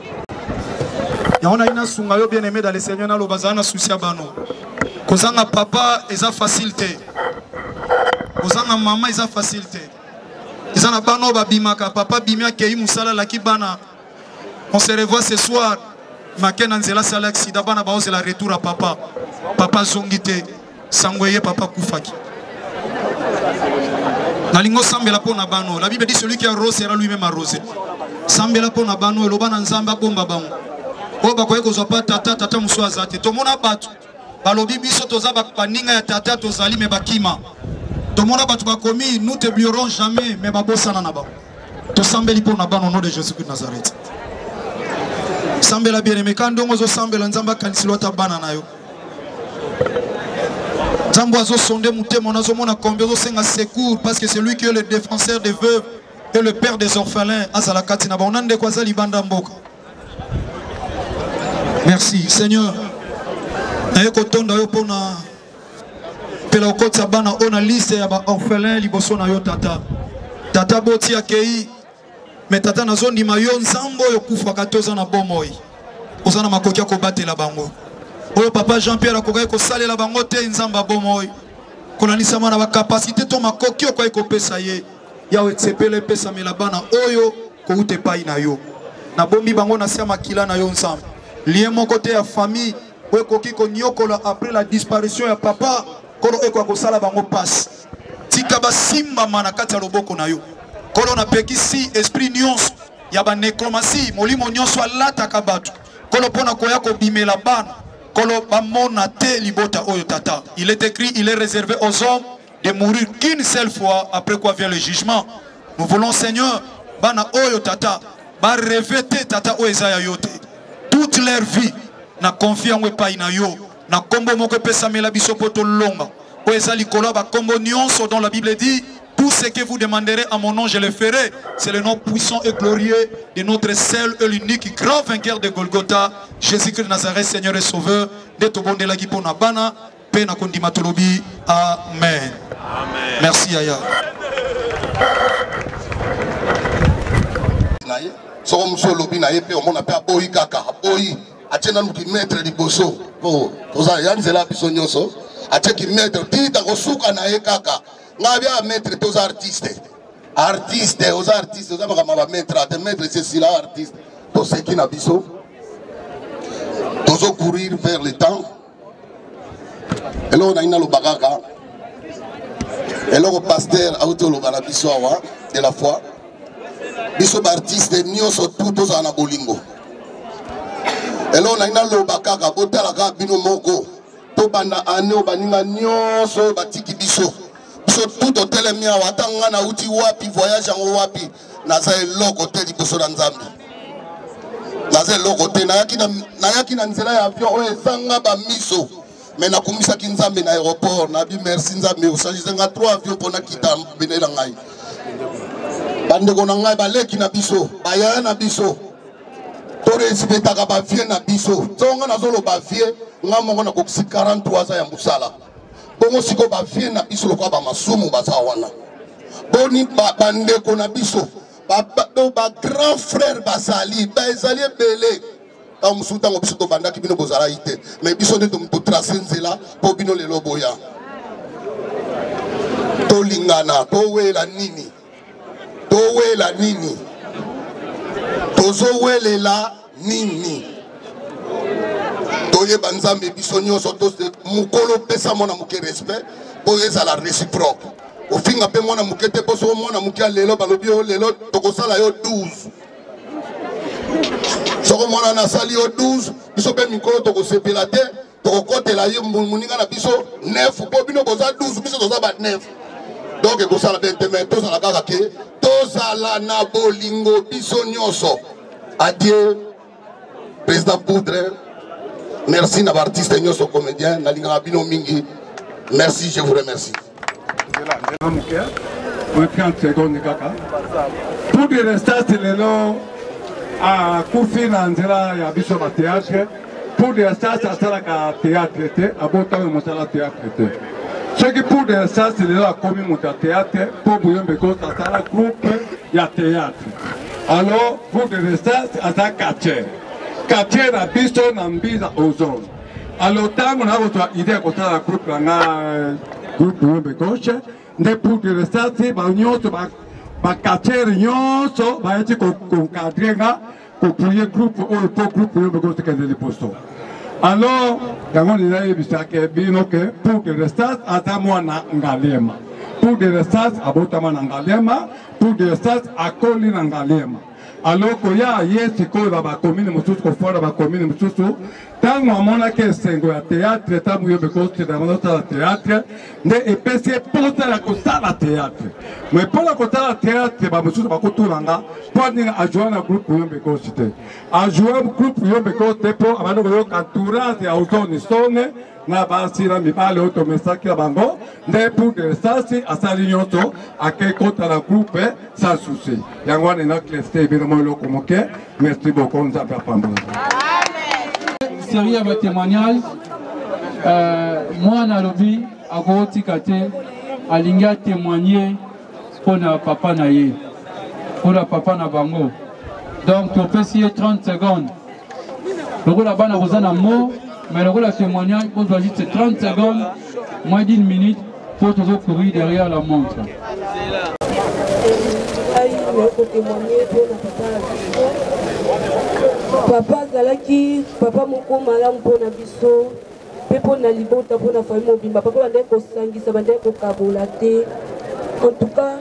Il y a une sunga yo bien aimé dans le Seigneur na lo bazana souci bano. Kozanga papa eza facilité. Kozanga maman eza facilité. Ezana bano ba bimaka papa bimia kei musala la kibana. On se revoit ce soir. Makena nzela sala accident bana ba la retour à papa. Papa zongite sangoye papa kufaki. Nalingo sambela pona bano. La Bible dit celui qui arrose sera lui-même arrosé. Sambela pona bano elobana nzamba bomba bango. Oba kwa eko zopa tata muswa zate. Tomona batu. Balobi biso toza baninga ya tata tozali me bakima. Tomona batu bakomi nous te oublierons jamais mais babosana na ba. To sambeli pona bano au nom de Jésus-Christ de Nazareth. Sambela bien aimé kandongo zo sambela nzamba kanisilo ta bana na yo. Nzambo azo sonde mutema nazo mona combien zo senga secours parce que c'est lui qui est le défenseur des veuves et le père des orphelins azala katina ba onande kwa zali banda mboka. Merci Seigneur. Naeko tonda yo pona pela okotsa bana ona liste ya ba orphelin liboso na yo tata. Tata boti akei mais tata nazo ndima yo nzambo yo kufa katoza na bomoi. Ozana makoki ya kobatela bango. Oyo papa Jean-Pierre akokai ko salela bango te nzamba bomoi. Konanisa mana ba capacité to makoki ko ekopesa ye. Ya wetsepele pesa mela bana oyo ko utepai na yo. Na bombi bango na sia makila na yo nzamba. Lien mon côté à famille, après la disparition de papa, kolo eko ko sala bango passe. Tika ba simba manakati loboko na yo. Kolo na pekisi esprit nyonso ya ba nécromancie, molimo nyonso alata kabatu. Kolo pona koya ko bimela bana. Kolo ba mona te libota oyo tata. Il est écrit, il est réservé aux hommes de mourir qu'une seule fois après quoi vient le jugement. Nous voulons Seigneur, bana oyo tata, ba revete tata oezaya yote. Toute leur vie na confiance pa ina yo na kombo moko pesa mela biso poto longa o ezali koloba kombo nyonso dont la Bible dit Tout ce que vous demanderez à mon nom, je le ferai. C'est le nom puissant et glorieux de notre seul et l'unique grand vainqueur de Golgotha, Jésus-Christ de Nazareth, Seigneur et Sauveur. De Tobonde la Gipona Bana, Pena Kondimatolobi. Amen. Merci, Aya. Soko muso lobi na yepe omona pe aboyi kaka aboyi atiena nuki maître liboso po toza yanzela biso nyonso atieki maître tita kosuka na ye kaka ngabi a maître toza artiste oza artiste oza makama ba maître ate maître c'est sila artiste to seki na biso tozo courir vers le temps eloko na ina lobakaka eloko pasteur auto lobana biso awa de la foi biso artiste nyonso tout toza na bolingo eloko na ina lobakaka botalaka bino moko to banda ane obaninga nyonso batiki biso tout otelemi awa ata nga na uti wapi voyage yango wapi naza eloko te liboso na nzambe naza eloko te nayaki na nzela ya avion oyo ezanga bamiso me nakumisaki nzambe na aéroport nabi merci nzambe osangise nga 3 avion mpona kita bene na ngai bandeko na ngai baleki na biso bayaya na biso torespetaka bavie na biso ntonga nazoloba vie nga moko nakokisi 43 ya mosala bongo siko bavie na biso lokola bamasumu baza wana boni bandeko na biso bagrand frère bazali ezali ebele ntango mosusu ntango biso tobandaki bino bozalaki te me biso nde totrace nzela mpo bino lelo boya tolingana towela nini tozowelela nini toyeba nzambe biso nyonso mokolo pesa mwana moke respect po ezala réciproque ofinga mpe mwana moke te mpo soko mwana moke ya lelo balobi yo lelo tokosala yo 12 soko mwana nasali yo 12 biso mpe mikolo tokosepela te tokokotela ye moninga na biso 9 mpo bino boza 12 biso toza ba 9 donc ekosala bien te me tozala kaka ke tozala na bolingo biso nyonso adieu président Poudre. Merci à l'artiste et aux comédiens. Merci, je vous remercie. Pour les restants, c'est le nom à Koufi Nanzela et à Bishop Théâtre. Pour les restants, c'est à théâtre, à Botan et Monsala Théâtre. Ce qui pour les restants, c'est le nom à Komi Mouta Théâtre. Pour Bouillon Bekos, c'est à la groupe, il y a théâtre. Alors, pour les restants, c'est à Kaché. Quartier na biso na mbiza ozone. Alors tango na votre idée ko sala groupe na groupe de gauche, ne pour de restati ba nyonso ba quartier nyonso ba eti ko cadrer nga ko créer groupe ou pour groupe de gauche que de posto. Alors tango ni na yebisa ke bino ke pour de restati ata mwana ngalema. Pour de restati abota mwana ngalema, pour de restati akoli na ngalema. Alors qu'il y a yes ko ba commune mususu ko fora ba commune mususu tango amona ke sengo ya théâtre tango yo beko te da mona ta théâtre ne epese pota la kosa la théâtre mais pour la kosa la théâtre ba mususu ba kotulanga pour ni a jouer na groupe yo beko cité a jouer groupe yo beko te po abano yo entourage ya autone stone na basi na mibale auto mesaki la bango ne pour de ça c'est à sa nyonso a ke kota la groupe sans souci yango na clé bien mo lo komoke merci beaucoup on a pas pambo série avec témoignage moi na lobi a koti kate alinga témoigner pour na papa na ye pour na papa na bango donc tu peux essayer 30 secondes le la bana bozana mot mais le témoignage pour juste 30 secondes moins d'une minute pour toujours courir derrière la montre. Papa Zalaki, papa moko malamu mpona biso, pe mpona libota mpona famille mobimba, papa bandeki kosangisa bandeki kokabola te. En tout cas,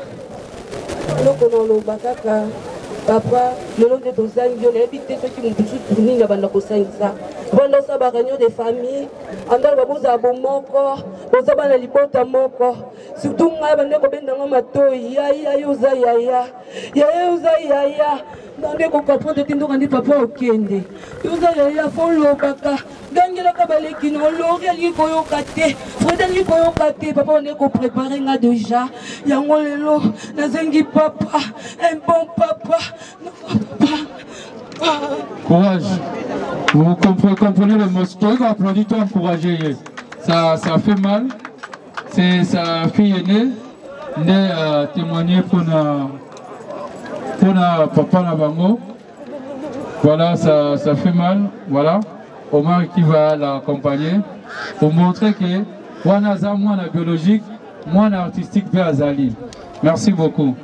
eloko na oloba kaka papa lelo nde tozangi yo nayebi te soki mosusu nini abanda kosangisa banda osa bareunion de famille andala babozala bomoko boza bana libota moko surtout ngai bandeko bendanga matoi yaya yo oza yaya yaya oza yaya nande comprendre te ndoka ndi papa okende yozala ya folobaka gangelaka baleki no lori alingi koyoka te freda alingi koyoka te papa onde koprépare nga déjà yango lelo nazengi papa un bon papa. Courage. Vous comprenez le mot. Toi, applaudis, toi, encouragez. Ça fait mal. C'est sa fille aînée. De témoigner pour papa Nabango. Voilà, ça fait mal. Voilà. Omar qui va l'accompagner. Pour montrer que moi, biologique, moi, artistique, vers Azali. Merci beaucoup.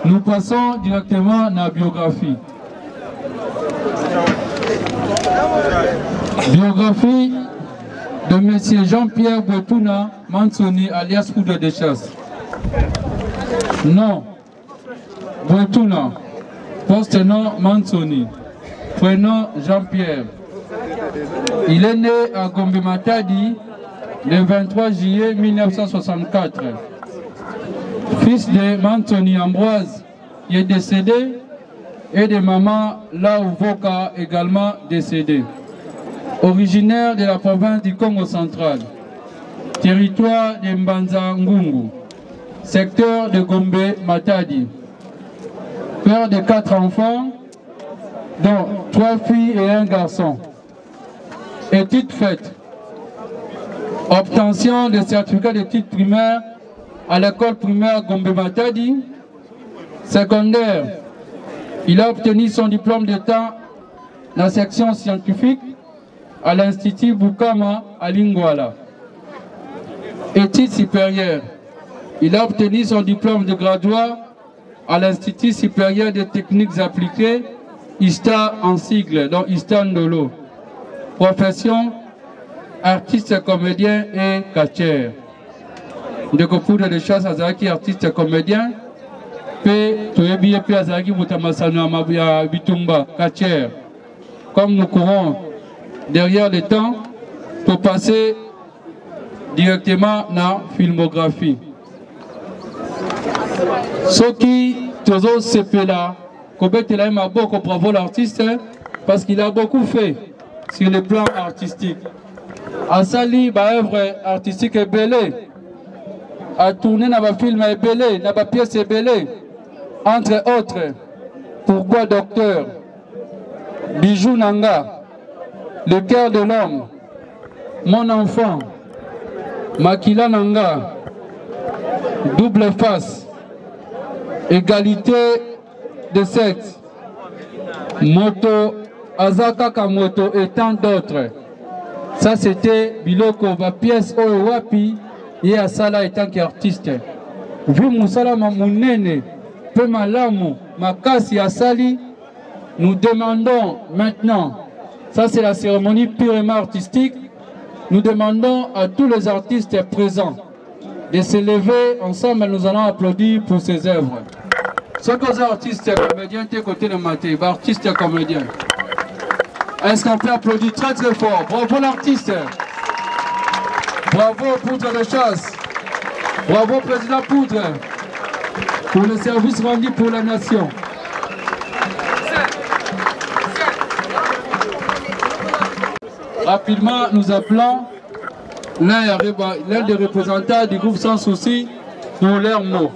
Nous passons directement à la biographie. Biographie de M. Jean-Pierre Botouna Mansoni, alias Poudre de Chasse. Non, Botouna, poste-nom Mansoni, prénom Jean-Pierre. Il est né à Gombe Matadi le 23 juillet 1964. Fils de Mansoni Ambroise, il est décédé, et de maman Laouvoka, également décédée. Originaire de la province du Congo central, territoire de Mbanza Ngungu, secteur de Gombe Matadi. Père de 4 enfants, dont 3 filles et 1 garçon. Études faites. Obtention de certificat d'études primaires à l'école primaire Gombe Matadi. Secondaire. Il a obtenu son diplôme d'État dans la section scientifique à l'Institut Bukama à Lingwala. Études supérieures. Il a obtenu son diplôme de graduat à l'Institut supérieur des techniques appliquées, ISTA en sigle, donc ISTA Ndolo. Profession, artiste, comédien et catcheur. De Poudre de Chasse, Azaki, artiste, comédien. Comme nous courons derrière le temps pour passer directement dans la filmographie. Ce qui toujours se fait là, beaucoup bravo l'artiste parce qu'il a beaucoup fait sur le plan artistique. A sali ba œuvre artistique est belle, a tourné dans le film est belle, dans la pièce est belle. Entre autres, Pourquoi Docteur, Bijou Nanga, Le cœur de l'homme, Mon enfant, Makila Nanga, Double face, Égalité de sexe, Moto, Azaka Kamoto et tant d'autres. Ça c'était Biloko, ma pièce Owapi, et Asala étant qu'artiste. Vu Moussala Mamounene, peu malamu, Makasi Asali, nous demandons maintenant, ça c'est la cérémonie purement artistique, nous demandons à tous les artistes présents de se lever ensemble, nous allons applaudir pour ces œuvres. Ce que les artistes comédiens, t'es côté de maté, artistes comédiens. Est-ce qu'on peut applaudir très très fort? Bravo l'artiste. Bravo Poudre de Chasse. Bravo Président Poudre pour le service rendu pour la nation. Rapidement, nous appelons l'un des représentants du groupe Sans Souci pour leur mot.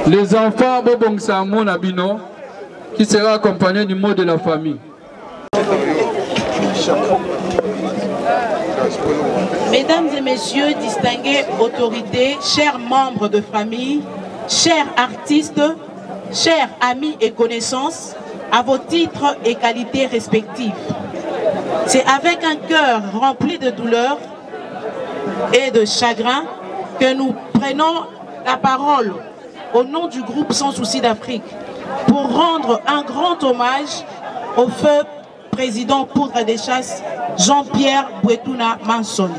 Les enfants Bobong Samo Nabino qui sera accompagné du mot de la famille. Mesdames et messieurs, distingués autorités, chers membres de famille, chers artistes, chers amis et connaissances, à vos titres et qualités respectifs. C'est avec un cœur rempli de douleur et de chagrin que nous prenons la parole au nom du groupe Sans Souci d'Afrique pour rendre un grand hommage au feu président Poudre des Chasses Jean-Pierre Botouna Mansoni.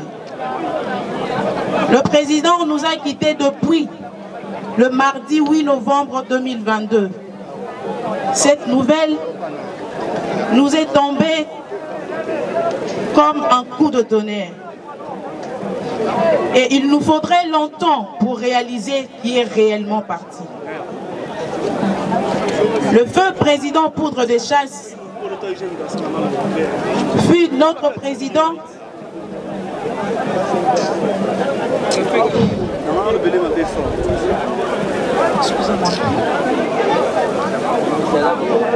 Le président nous a quittés depuis le mardi 8 novembre 2022. Cette nouvelle nous est tombée comme un coup de tonnerre. Et il nous faudrait longtemps pour réaliser qui est réellement parti. Le feu président Poudre des Chasses fut notre président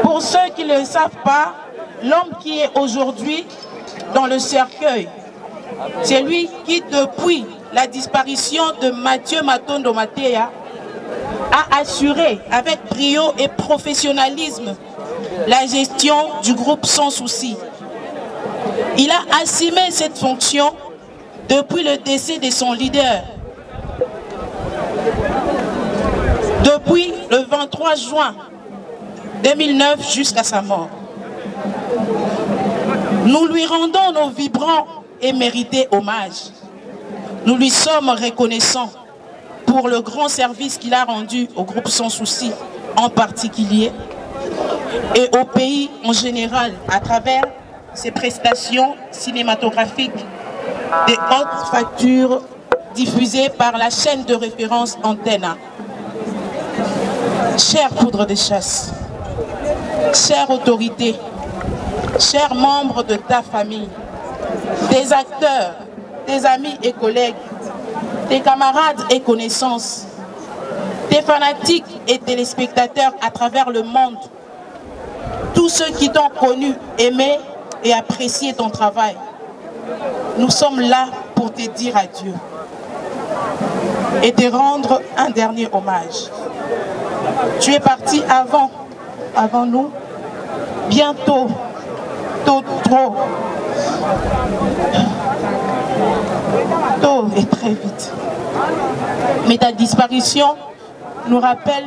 Pour ceux qui ne le savent pas, l'homme qui est aujourd'hui dans le cercueil, c'est lui qui, depuis la disparition de Mathieu Matondo Matéa, a assuré avec brio et professionnalisme la gestion du groupe Sans Souci. Il a assumé cette fonction depuis le décès de son leader. Depuis le 23 juin 2009 jusqu'à sa mort. Nous lui rendons nos vibrants et mérités hommages. Nous lui sommes reconnaissants pour le grand service qu'il a rendu au groupe Sans Souci en particulier et au pays en général à travers ses prestations cinématographiques des hautes factures diffusées par la chaîne de référence Antena. Chère Poudre des Chasses, chère autorité, chers membres de ta famille, tes acteurs, tes amis et collègues, tes camarades et connaissances, tes fanatiques et téléspectateurs à travers le monde, tous ceux qui t'ont connu, aimé et apprécié ton travail, nous sommes là pour te dire adieu et te rendre un dernier hommage. Tu es parti avant nous, bientôt, tôt et très vite. Mais ta disparition nous rappelle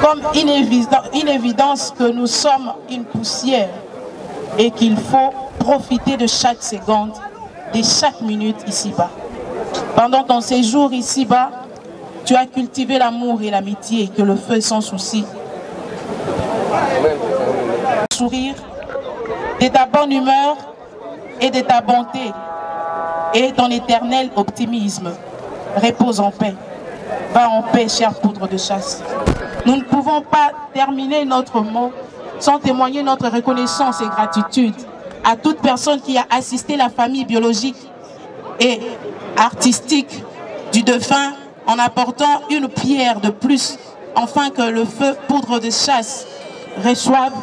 comme une évidence que nous sommes une poussière et qu'il faut profiter de chaque seconde, de chaque minute ici-bas. Pendant ton séjour ici-bas, tu as cultivé l'amour et l'amitié que le feu Sans Souci. Sourire, de ta bonne humeur et de ta bonté et ton éternel optimisme. Repose en paix. Va en paix, chère Poudre de Chasse. Nous ne pouvons pas terminer notre mot sans témoigner notre reconnaissance et gratitude à toute personne qui a assisté la famille biologique et artistique du défunt en apportant une pierre de plus, afin que le feu Poudre de Chasse reçoive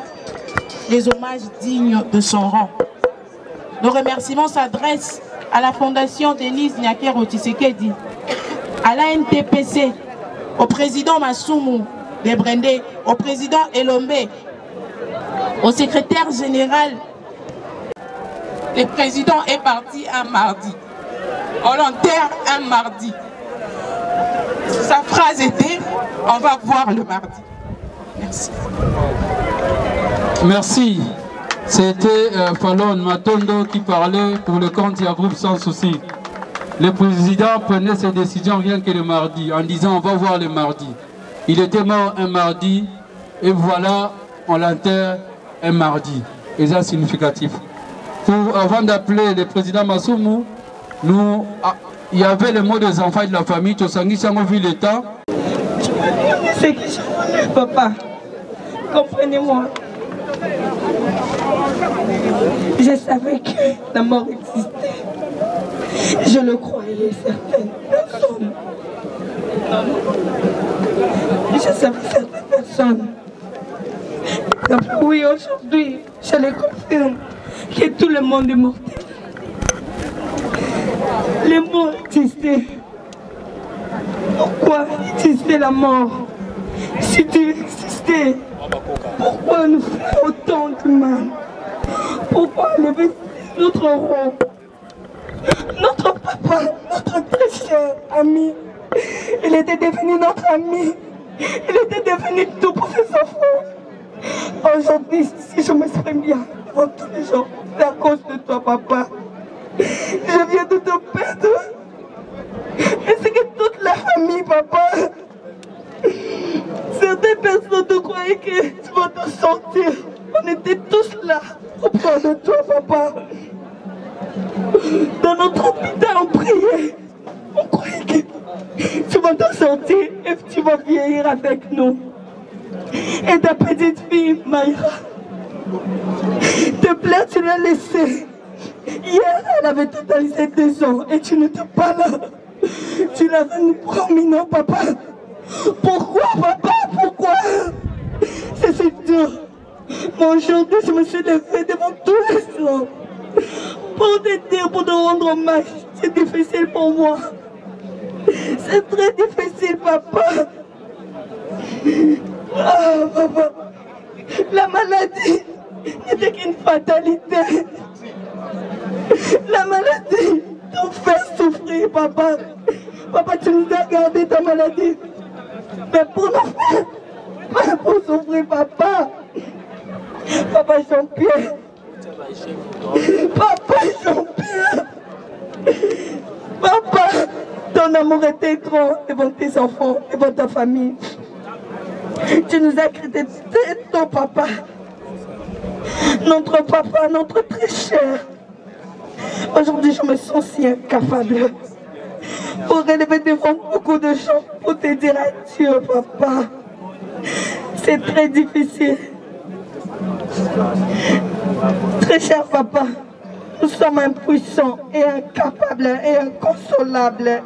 les hommages dignes de son rang. Nos remerciements s'adressent à la Fondation Denise Nyakero Tshisekedi, à l'ANTPC, au président Massoumou Debrende, au président Elombe, au secrétaire général. Le président est parti un mardi. On l'enterre un mardi. Sa phrase était « On va voir le mardi ». Merci. Merci. C'était Fallon Matondo qui parlait pour le compte du groupe Sans Souci. Le président prenait ses décisions rien que le mardi, en disant on va voir le mardi. Il était mort un mardi, et voilà, on l'enterre un mardi. Et ça, c'est significatif. Avant d'appeler le président Massoumou, il y avait le mot des enfants et de la famille, Tosangi Sango vu le temps. C'est que papa, comprenez-moi. Je savais que la mort existait. Je le croyais, certaines personnes. Je savais certaines personnes. Donc, oui, aujourd'hui, je le confirme que tout le monde est mortel. Les morts existaient. Pourquoi existait la mort? Si Dieu existait, pourquoi nous faisons autant de mal? Pourquoi lever notre roi? Notre papa, notre très cher ami, il était devenu notre ami. Il était devenu tout pour ses enfants. Aujourd'hui, si je m'exprime bien devant tous les gens, c'est à cause de toi, papa. Je viens de te perdre. Et c'est que toute la famille, papa. Certaines personnes te croyaient que tu vas te sortir. On était tous là auprès de toi, papa. Dans notre hôpital, on priait. On croyait que tu vas te sortir et tu vas vieillir avec nous. Et ta petite fille, Maïra, te plaît, tu l'as laissée. Hier, elle avait totalisé 2 ans et tu n'étais pas là. Tu l'avais nous promis, non, papa? Pourquoi, papa? Pourquoi? C'est si dur. Mais aujourd'hui, je me suis levée devant tous les gens pour te dire, pour te rendre hommage. C'est difficile pour moi. C'est très difficile, papa. Ah, papa. La maladie n'était qu'une fatalité. La maladie t'ont fait souffrir, papa. Papa, tu nous as gardé ta maladie. Mais pour nous faire, pas pour souffrir, papa. Papa Jean-Pierre. Papa Jean-Pierre. Papa, ton amour était grand devant tes enfants, devant ta famille. Tu nous as créé ton papa. Notre papa, notre très cher. Aujourd'hui, je me sens si incapable pour relever devant beaucoup de gens, pour te dire adieu, papa. C'est très difficile. Très cher papa, nous sommes impuissants et incapables et inconsolables.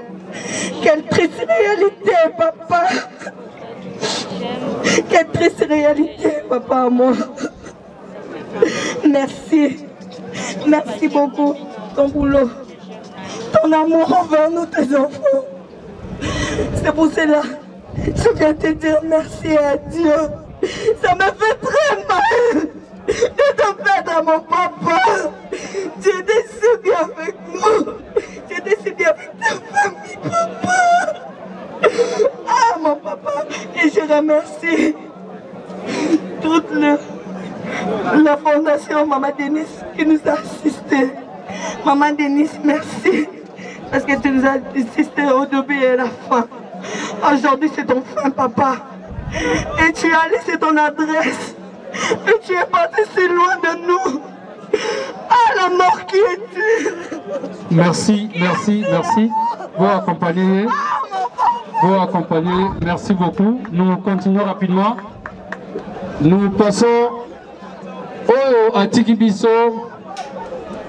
Quelle triste réalité, papa. Quelle triste réalité, papa, à moi. Merci. Merci beaucoup, ton boulot, ton amour envers nous, tes enfants. C'est pour cela que je viens te dire merci à Dieu. Ça me fait très mal de te perdre à mon papa. Tu étais si bien avec nous. Tu étais si bien avec ta famille, papa. Ah, mon papa. Et je remercie toute la fondation Maman Denise qui nous a assistés. Maman Denise, merci. Parce que tu nous as assistés au début et à la fin. Aujourd'hui, c'est ton fin, papa. Et tu as laissé ton adresse. Et tu es parti si loin de nous. Ah, la mort qui est dure. Merci, merci, merci. Vous accompagnez. Vous accompagnez. Merci beaucoup. Nous continuons rapidement. Nous passons au Atiki Bisso.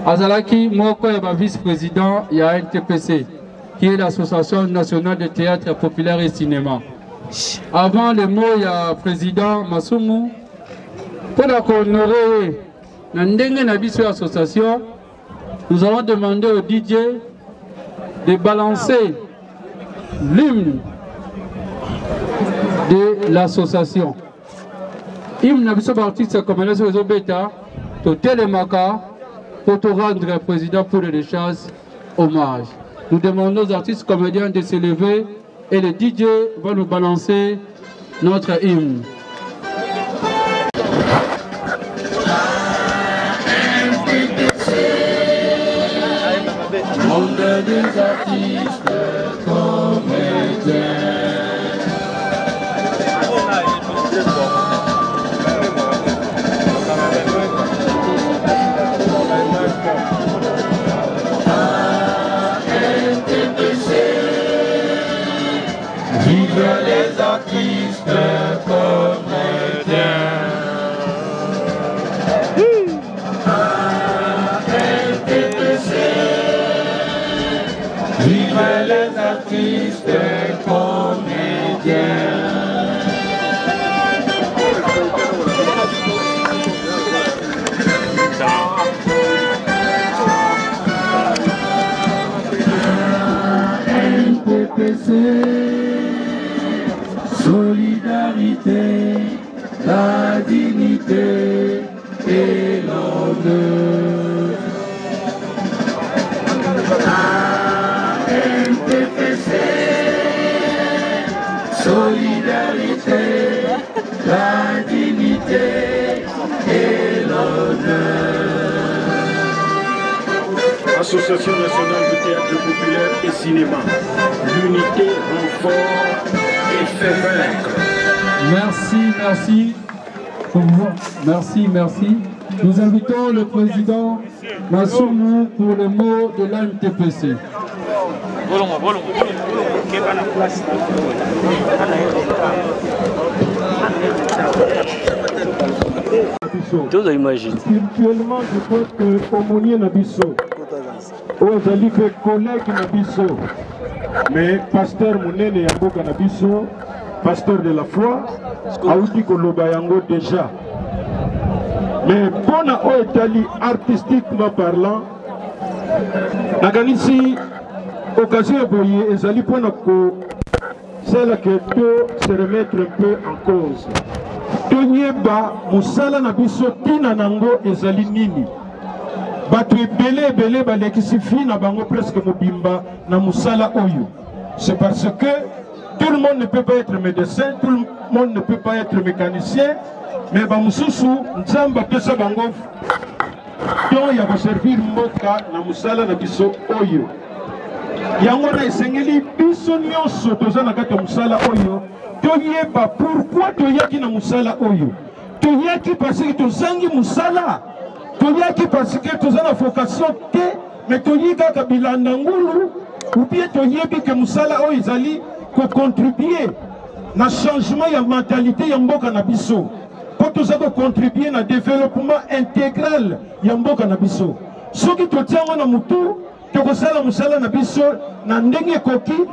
Azalaki Moko est vice-président. Il y a NTPC, qui est l'Association nationale de théâtre populaire et cinéma. Avant le mot, il y a le président Masumu. Pour honorer l'association, nous allons demander au DJ de balancer l'hymne de l'association. L'hymne de l'artiste comme les Beta, pour Télémaka, pour te rendre président pour les chasses hommage. Nous demandons aux artistes comédiens de se lever et le DJ va nous balancer notre hymne. Monde des artistes comédiens. Vive les artistes comédiens. Vive les artistes comédiens. NTPC, solidarité, la dignité et l'honneur. NTPC, solidarité, la dignité et l'honneur. Association nationale de théâtre populaire et cinéma. L'unité rend fort et fait vaincre. Merci, merci. Merci, merci. Nous invitons le président Masumu pour le mot de l'ANTPC. biso. Spirituellement, je crois que aumônier na biso. Ozali pe collègue na biso. Mais pasteur Mounene Yamboka na biso, pasteur de la foi, auti koloba yango déjà. Mais pona o etali artistiquement parlant, nakanisi occasion boye ezali pona ko celle que tout se remettre un peu en cause. Tonyeba musala na biso tina nango ezali nini. Batu ebele balekisi fi na bango presque mobimba na musala oyo. C'est parce que tout le monde ne peut pas être médecin, tout le monde ne peut pas être mécanicien, mais bamususu nzamba pesa bango donc ya servir mboka na musala na biso oyo. Yango na esengeli biso nyonso toza na kati ya musala oyo toyeba pourquoi toyaki na musala oyo. Toyaki parce que tozangi musala, toyaki parce que toza na vocation te, mais toyika kabilanda ngulu ou bien toyebi que musala oyo ezali ko contribuer na changement ya mentalité ya mboka na biso. Pour toza ko contribuer na développement intégral ya mboka na biso. Soki totiango na mutu tokosala musala na biso na ndenge koki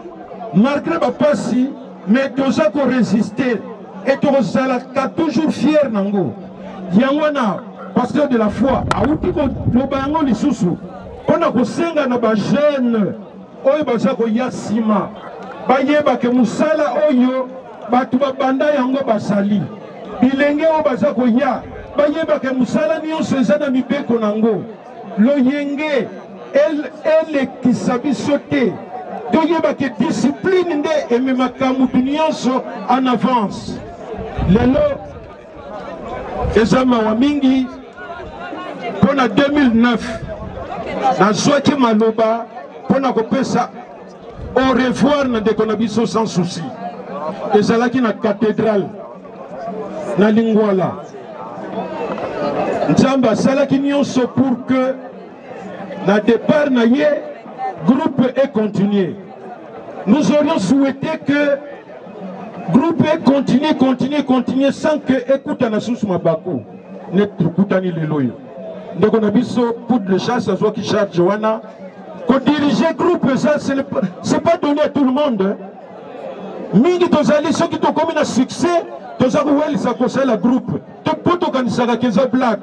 malgré bapasi, mais toza ko résister et tozala ka toujours fier nango. Yango na pasteur de la foi auti ko loba yango lisusu pona kosenga na ba jeune oyo baza ko yasima bayeba ke musala oyo batu babanda yango basali bilenge oyo baza ko ya bayeba ke musala nyonso eza na mibeko nango loyenge elekisa biso te toyeba ke discipline nde ememaka mutu nyonso en avance. Lelo eza mawa mingi pona 2009 nazwaki maloba pona kopesa au revoir na ndeko na biso sans souci. Ezalaki na cathédrale na Lingwala. Nzamba asalaki nyonso pour que na départ na ye groupe ait continué. Nous aurions souhaité que groupe ait continué sans que écoute na susu mabako ne tukutani leloyo. Ndeko na biso pour de chasse azo ki charge wana ko diriger groupe ça c'est pas donné à tout le monde. Mingi tozali ceux qui to comme na succès tozaku weli sa ko la groupe to poto kanisaka keza black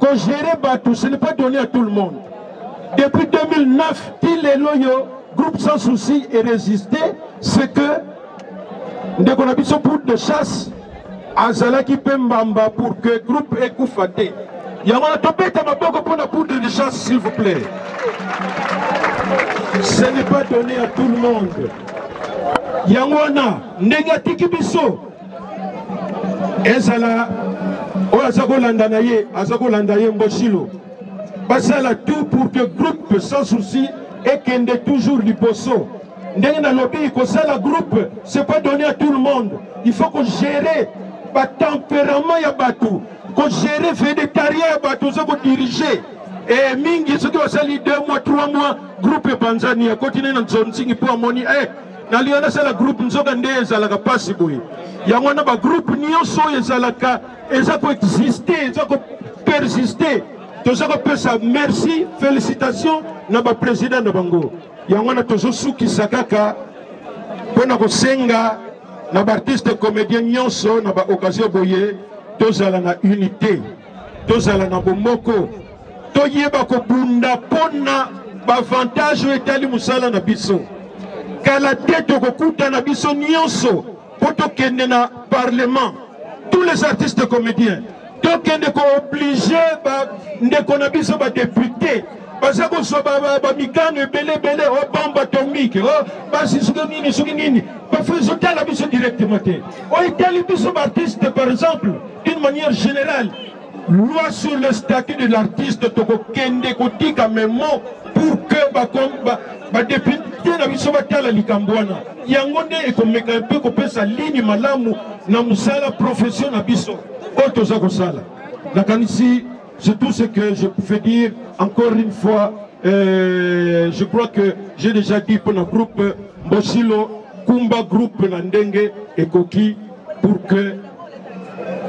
ko gérer batou ce n'est pas donné à tout le monde. Depuis 2009 til leloyo groupe sans souci et résister, c'est que ndeko na biso pour de chasse azalaki pembamba pour que groupe ekufate. Yamana topeta maboko pour la poudre de chasse s'il vous plaît. Ce n'est pas donné à tout le monde. Yangwana négatif biso ezala o azako landa ye azako landa ye mboshilo basala tout pour que groupe sans souci et kende toujours liboso. Ndenge na lobby ko sala groupe c'est pas donné à tout le monde. Il faut qu'on gère ba tempérament ya batou, qu'on gère végétarien ya batou, ça qu'on diriger. Et mingi ceux qui va sali 2 mois 3 mois groupe Tanzania continue na zone singi pour moni na liona sala groupe nzoka nde ezala ka pasi boy. Yango na ba groupe nyonso ezala ka ezako exister, ezako persister. Tozako pesa merci, félicitations na ba président de Bango. Yango na tozo suki sakaka pona ko senga na ba artiste comédien nyonso na ba occasion boye tozala na unité, tozala na bomoko, toyeba ko bunda pona ba avantage etali musala na biso. Kala tete ko kuta na biso nyonso poto kende na parlement, tous les artistes comédiens tokende ko obligé ba ndeko na biso ba député baza ko so ba mikano ebele o bombe atomique o basi suki nini ba faisons la biso directement te o itali biso ba artiste par exemple d'une manière générale loi sur le statut de l'artiste toko kende ko tika memo pour que ba député na biso ba tala likambwana yango nde ekomeka un peu ko pesa ligne malamu na musala profession na biso. C'est tout ce que je pouvais dire. Encore une fois, je crois que j'ai déjà dit pour le groupe Mboshilo, Kumba groupe Nandenge et Koki pour que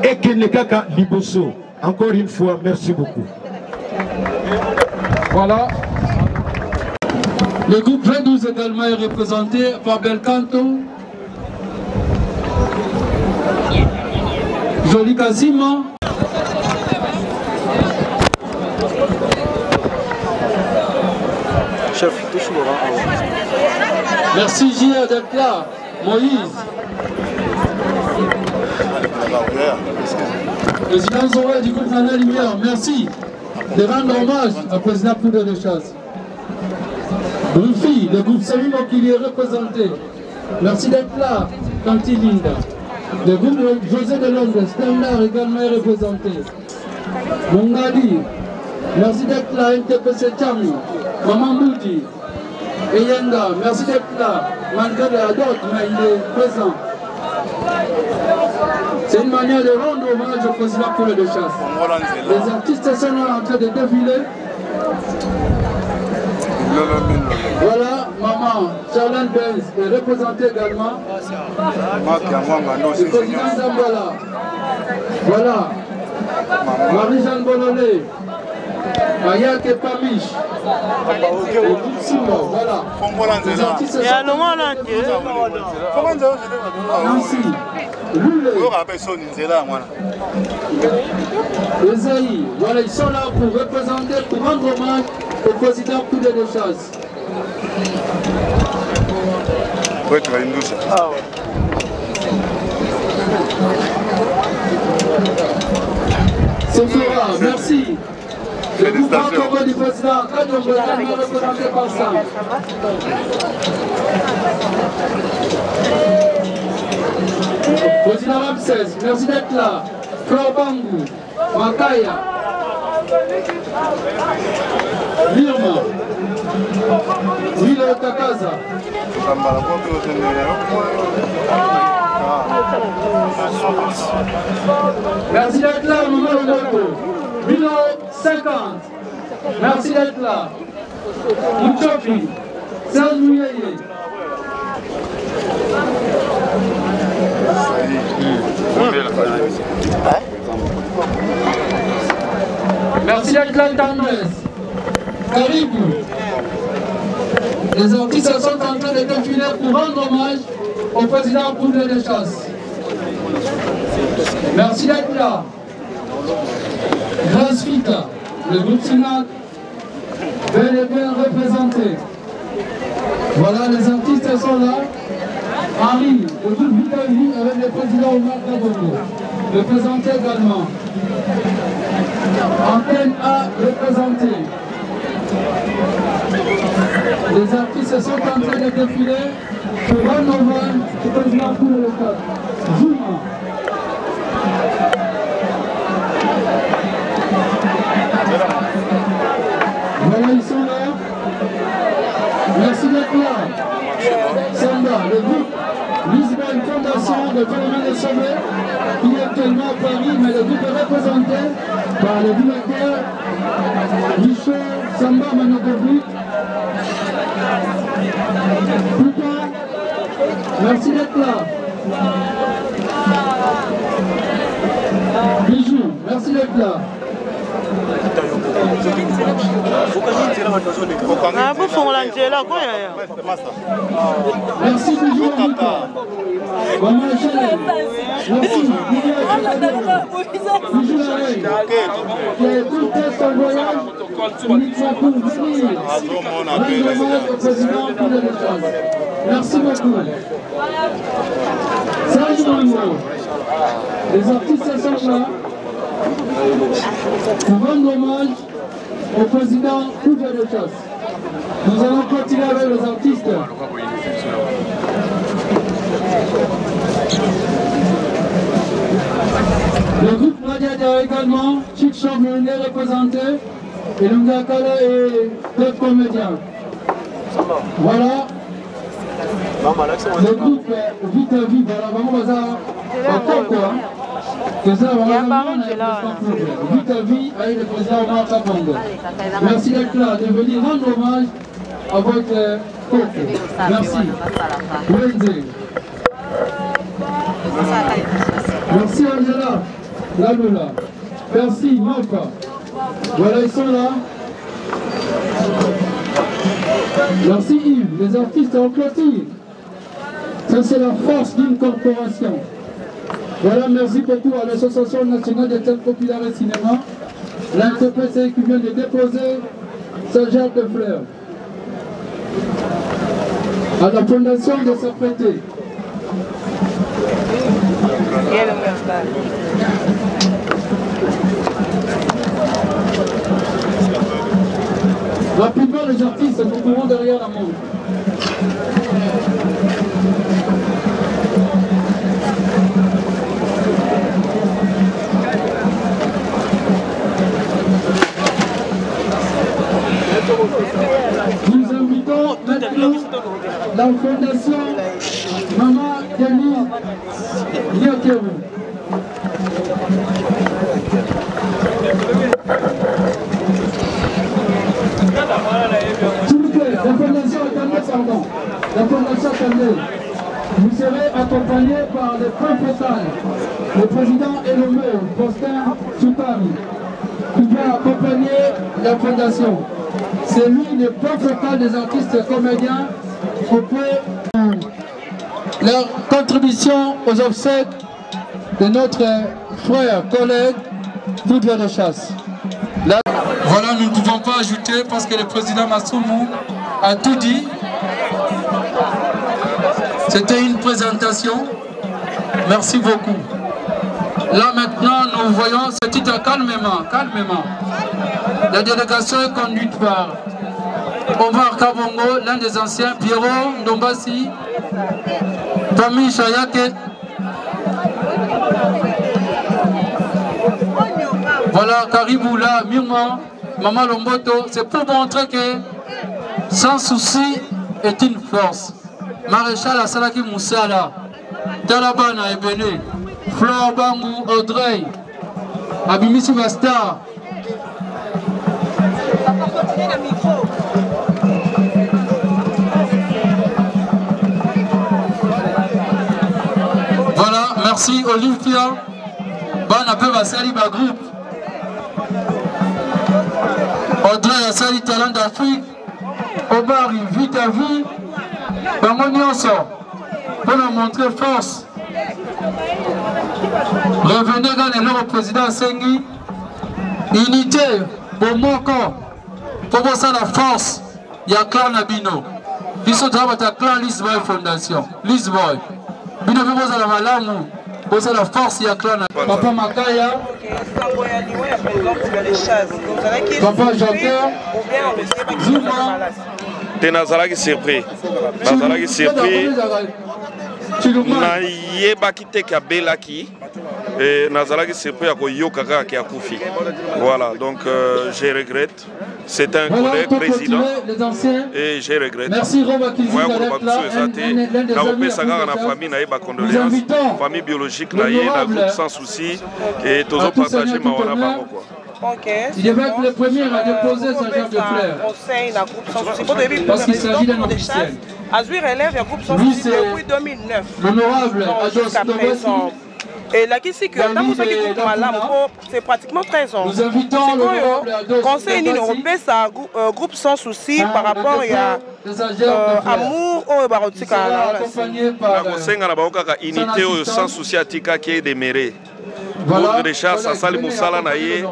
Ekenekaka Liboso. Encore une fois, merci beaucoup. Voilà. Le groupe V12 également est représenté par Belcanto, Joli Kazima, Chef, touche Laurent. merci J.A. d'être là, Moïse, président Zoé du groupe Nana Lumière, merci de rendre hommage au président Poudre de Chasse. Brufi, le groupe Samuel qui est représenté, merci d'être là, Kanti Linda. Le groupe José de Londres, Standard également est représenté. Mongadi, merci d'être là, NTPC Chami, Maman Bouti, Eyenda, merci d'être là, malgré la dot, mais il est présent. C'est une manière de rendre hommage au président Poudre de Chasse. Les artistes sont là en train de défiler. Voilà, maman Charlène Benz est représentée également. Le président Zambala. Voilà, Marie-Jeanne Bololé. Ayak et Pamiche. Voilà. Les artistes sont Nancy. Esaïe, voilà, ils sont là pour représenter, pour rendre hommage au président Poudre de Chasse. Sephora, merci. Le gouvernement du président Kadjo Mbouéta est représenté par Sam. Président Ramsès, merci d'être là. Flor Bangou, Makaya, Birma, Wilo Takaza. Merci d'être là, Maman Lomoko. Wilo 50. Merci d'être là. Mouchopi, Serge Mouyeye. Merci d'être là, Tendresse. Caribou. Les artistes sont en train de défiler pour rendre hommage au président Poudre de Chasse. Merci d'être là. Grâce Fita, le groupe Sinac, bel et bien représenté. Voilà, les artistes sont là. Henri, le groupe Vitavi avec le président Omar Kabongo, représenté également. Antenne A représenté. Les artistes sont en train de défiler pour rendre hommage au président Poudre de Chasse. Zuma. Voilà, ils sont là. Merci d'être là. Samba, le groupe Lisbonne Fondation de Phénomène de Sommet, qui est actuellement à Paris, mais le groupe est représenté par le directeur Michaud Samba Manokovic. Poupa, merci d'être là. Bijou, merci d'être là. Merci Bijou. Maman Chanel. Merci. Bijou Larey, qui a écouté son voyage uniquement pour venir rendre hommage au président Poudre de Chasse. Merci beaucoup. Serge Mouyeye. Les artistes sont là pour rendre hommage au président Poudre de Chasse. Nous allons continuer avec les artistes. Le groupe Radiateur également, Chic Chauvelin est représenté, et Lungakala est d'autres comédiens. Voilà. Le groupe Vite à Vie, voilà, vraiment, ça encore quoi. C'est ça, voilà, Vite à Vie avec le président Omar Kabongo. Merci d'être là, de venir rendre hommage à votre couple. Merci. Wendy. Merci Angela. Laloula. Merci, Mofa. Voilà, ils sont là. Merci Yves, les artistes en clôture. Ça c'est la force d'une corporation. Voilà, merci beaucoup à l'Association nationale des théâtres populaires et cinéma, l'interprète qui vient de déposer sa gerbe de fleurs. À la fondation de s'apprêter. Rapidement les artistes, nous courons derrière la montre. Nous invitons maintenant la fondation Maman Denise Liokeru. S'il vous plaît, la fondation attendez, pardon. La fondation attendez. Vous serez accompagné par le point focal, le président et le maire, Faustin Soupari, qui va accompagner la fondation. C'est lui le point focal des artistes et comédiens auprès de leur contribution aux obsèques de notre frère, collègue, Poudre de Chasse. Là, voilà, nous ne pouvons pas ajouter parce que le président Massoumou a tout dit. C'était une présentation. Merci beaucoup. Là maintenant, nous voyons ce titre calmement, calmement. La délégation est conduite par Omar Kabongo, l'un des anciens, Pierrot Ndombasi, Tommy Chayake. Voilà, Kariboula, Mirma, Maman Lomboto. C'est pour montrer que sans souci est une force. Maréchal Asalaki Moussala, Talabana Ebene, Flore Bangou, Audrey, Abimisi Basta. Voilà, merci Olympia. Bana peu Basali ba groupe. Audrey Asali Talent d'Afrique. Obari Vite à Vie. Bango Nyonso. Pour nous montrer force. Revenez dans le président Sengi. Unité, pour Moko. Pour ça la force. Il y a clan Nabino. Ils sont dans votre clan Lisboy Fondation. Lisboy. Bino vous avez la malamu. Pour ça la force, il y a clan Nabino. Papa Makaya. Papa Joker. Zuma. Nazalaki surpris. Nazalaki surpris. Nayebaki te kabelaki. Nazalaki surpris à Koyoka qui a Koufi. Voilà, donc je regrette. C'est un collègue président et je regrette. Merci Roba qui famille biologique groupe sans souci et tous partagé ma il devait être le premier à déposer sa gerbe de fleurs. Parce qu'il s'agit d'un officiel. Azur élève un groupe sans souci depuis 2009. L'honorable et là, qui c'est que c'est pratiquement 13 ans. Nous invitons le conseil européen, c'est un groupe sans souci par rapport à amour au barotique. Unité sans souci à Tika qui est déméré. Poudre de Chasse à Sali Moussala Naye,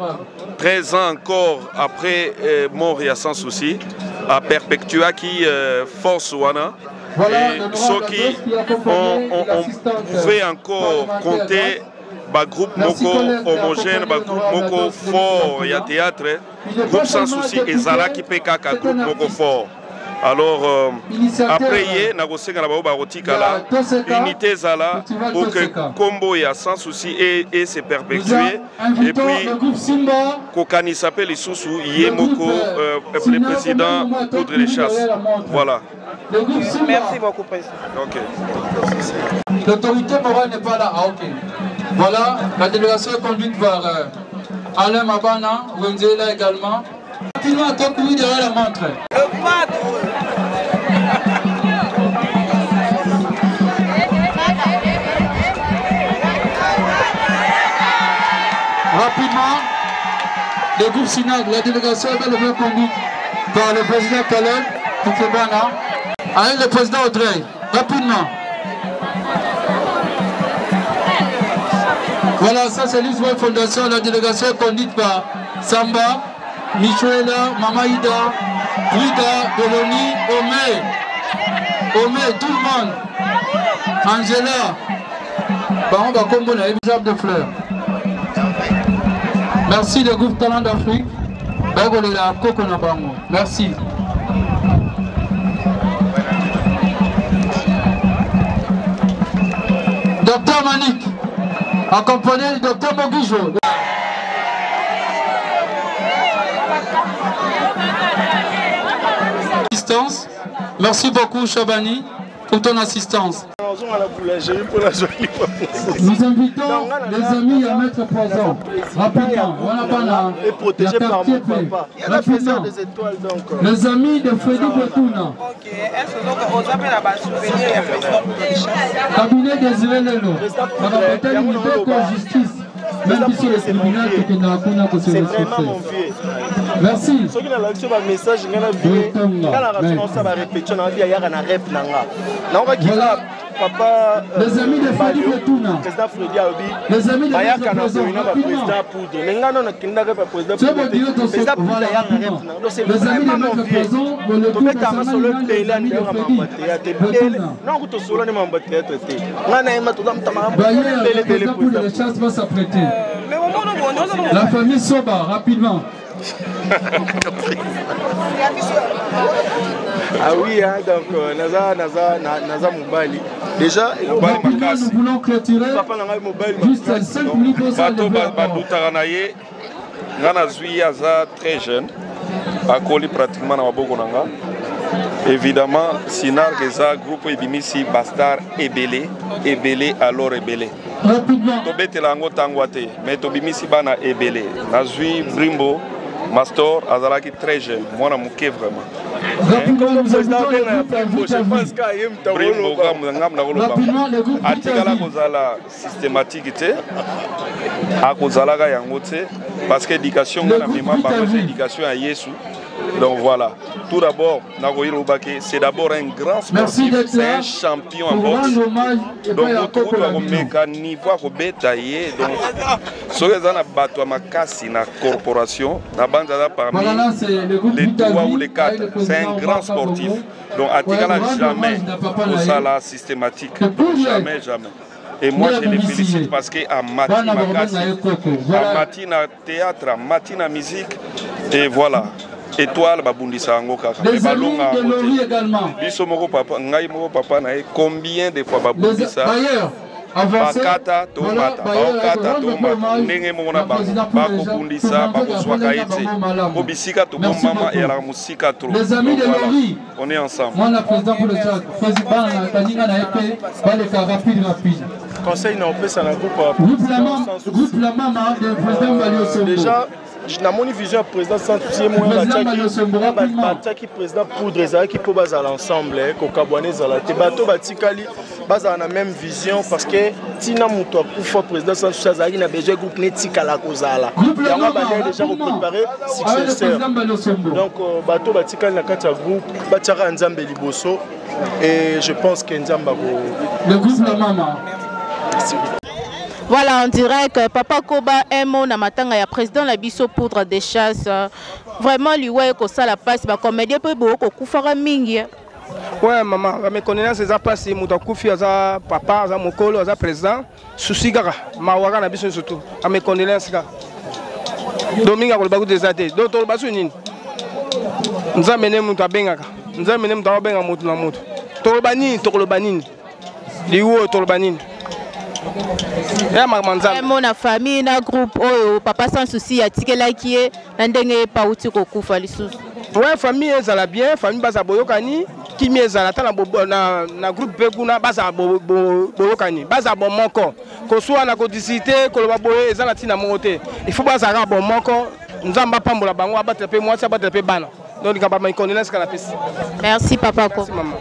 13 ans encore après mort, il y a sans souci, à Perpectua qui force Wana. Et ceux qui on pouvait encore compter le groupe Moko homogène, le groupe Moko fort, il y a théâtre, groupe sans souci, et Zala qui peut qu'à groupe Moko fort. Alors, après, il y a unité Zala pour que Combo y a sans souci et se perpétuer. Et puis, Kokani s'appelle les Soussou, Yemoko, le président Poudre de Chasse. Voilà. Merci beaucoup, président. Okay. L'autorité morale n'est pas là. Ah, ok. Voilà, la délégation est conduite par Alain Mabana, Wenzela également. Continuons à concourir derrière la montre. Rapidement, le groupe SINAG, la délégation est bel et bien conduite par le président Caleb Kikebana avec le président Audrey. Rapidement. Voilà, ça c'est l'Israël Fondation, la délégation est conduite par Samba, Michuela, Mamaïda, Brida, Deloni, Omé, tout le monde. Angela, Baron Bakombona et Bijab de Fleurs. Merci le groupe Talent d'Afrique. Merci. Docteur Manik, accompagné du docteur Moguijo. Assistance. Merci beaucoup Chabani pour ton assistance. Nous invitons les amis à mettre présent. Rapidement, voilà et protégé par mon papa. Rapidement. Les amis de Freddy Botuna. Cabinet des Lelo. Madame l'unité de justice. Même si c'est le tribunal qui est dans la cour que c'est merci. Ceux qui ont l'action par message, ils ont vu. Quand la ration ça va répéter, on a vu hier un rep nanga. Papa, les amis de Freddy Botuna. Président Freddy Aobi. Les amis de président Poudre. Les gars, on a qu'un pas président Poudre. Président Poudre, il y a un rep nanga. Donc c'est vraiment mon vieux. On peut t'amener sur le pays là, on va m'embattre. Non, on peut solo ne m'embattre. On a aimé tout le temps. Président Poudre, les chances vont s'apprêter. La famille Soba, rapidement. Ah oui, hein, donc Naza Moubali. Déjà, nous voulons clôturer juste 5 minutes pour ça. Très jeune, à Koli pratiquement dans Bogonanga. Évidemment, Sinar Geza, groupe Ebimisi, Bastar, Ebele, alors Ebele. Tobete Lango Tangwate, mais Tobimisi Bana Ebele. Nazui Brimbo, Mastor, Azalaki très jeune, moi, je suis vraiment. Atikala kozala systématique akozalaka yango te parce que éducation na mima bango éducation à Yesu. Donc voilà, tout d'abord c'est d'abord un grand sportif, c'est un champion en boxe. Donc tout doit niveau ko betailler donc so ezana bato makasi na corporation na banza parmi les 3 ou les 4, c'est un grand sportif. Donc Atikala jamais au sala systématique, jamais. Et moi je les félicite parce qu'à Matina Makasi, à Matina théâtre, à Matina musique, et voilà. Étoile babundisa yango kaka. Les amis de Lori également. Biso moko papa, ngai moko papa na combien de fois babundisa. Bakata tomata, bakata tomata, ndenge mona bako bundisa, bako swaka ete. Obisika to mama et la musika trop. Les amis de Lori. On est ensemble. Moi la président pour le chat, président na Taninga na épée, ba le cas rapide. Conseil na opé ça na groupe la maman de président Balio Sombo. Déjà na mon vision président sans souci moi bataki président Poudre ezala ki po bazala ensemble ko kabwane zala te bato batikali bazala na même vision parce que tina muto akufa président sans souci azali na besoin groupe netikala kozala yango bana déjà ko préparer successeur donc bato batikali na kati ya groupe batiaka nzambe liboso et je pense que nzamba ko le groupe la maman. Merci. Voilà, on dirait que Papa Koba est mon amatanga ya président la biso Poudre des chasses. Vraiment, lui, ouais, que ça la passe, ma comédie peut beaucoup koufara mingi. Ouais, maman, mes connaissances, c'est passé, mon koufi, aza papa, aza mokolo, aza président, souci gara, ma wara na biso surtout, à mes connaissances ga. Dominga ko bagu des athées, donc to basu nini. Nza mene muta bengaka, nza mene muta benga mutu na mutu. To banini, liwo to banini. Mon famille na groupe oh papa sans souci atikela qui est ndenge pa uti ko kufa lisusu. Ouais famille ezala bien, famille baza boyokani, kimi ezala ta na groupe pe kuna baza boyokani, baza bon moko. Ko soit na codicité ko ba boye ezala tina moté. Il faut baza ka bon moko, nzamba pambola bango abata pe moi ça abata pe bana. Donc il ka ba ma connaissance kana pesi. Merci papa ko. Merci maman.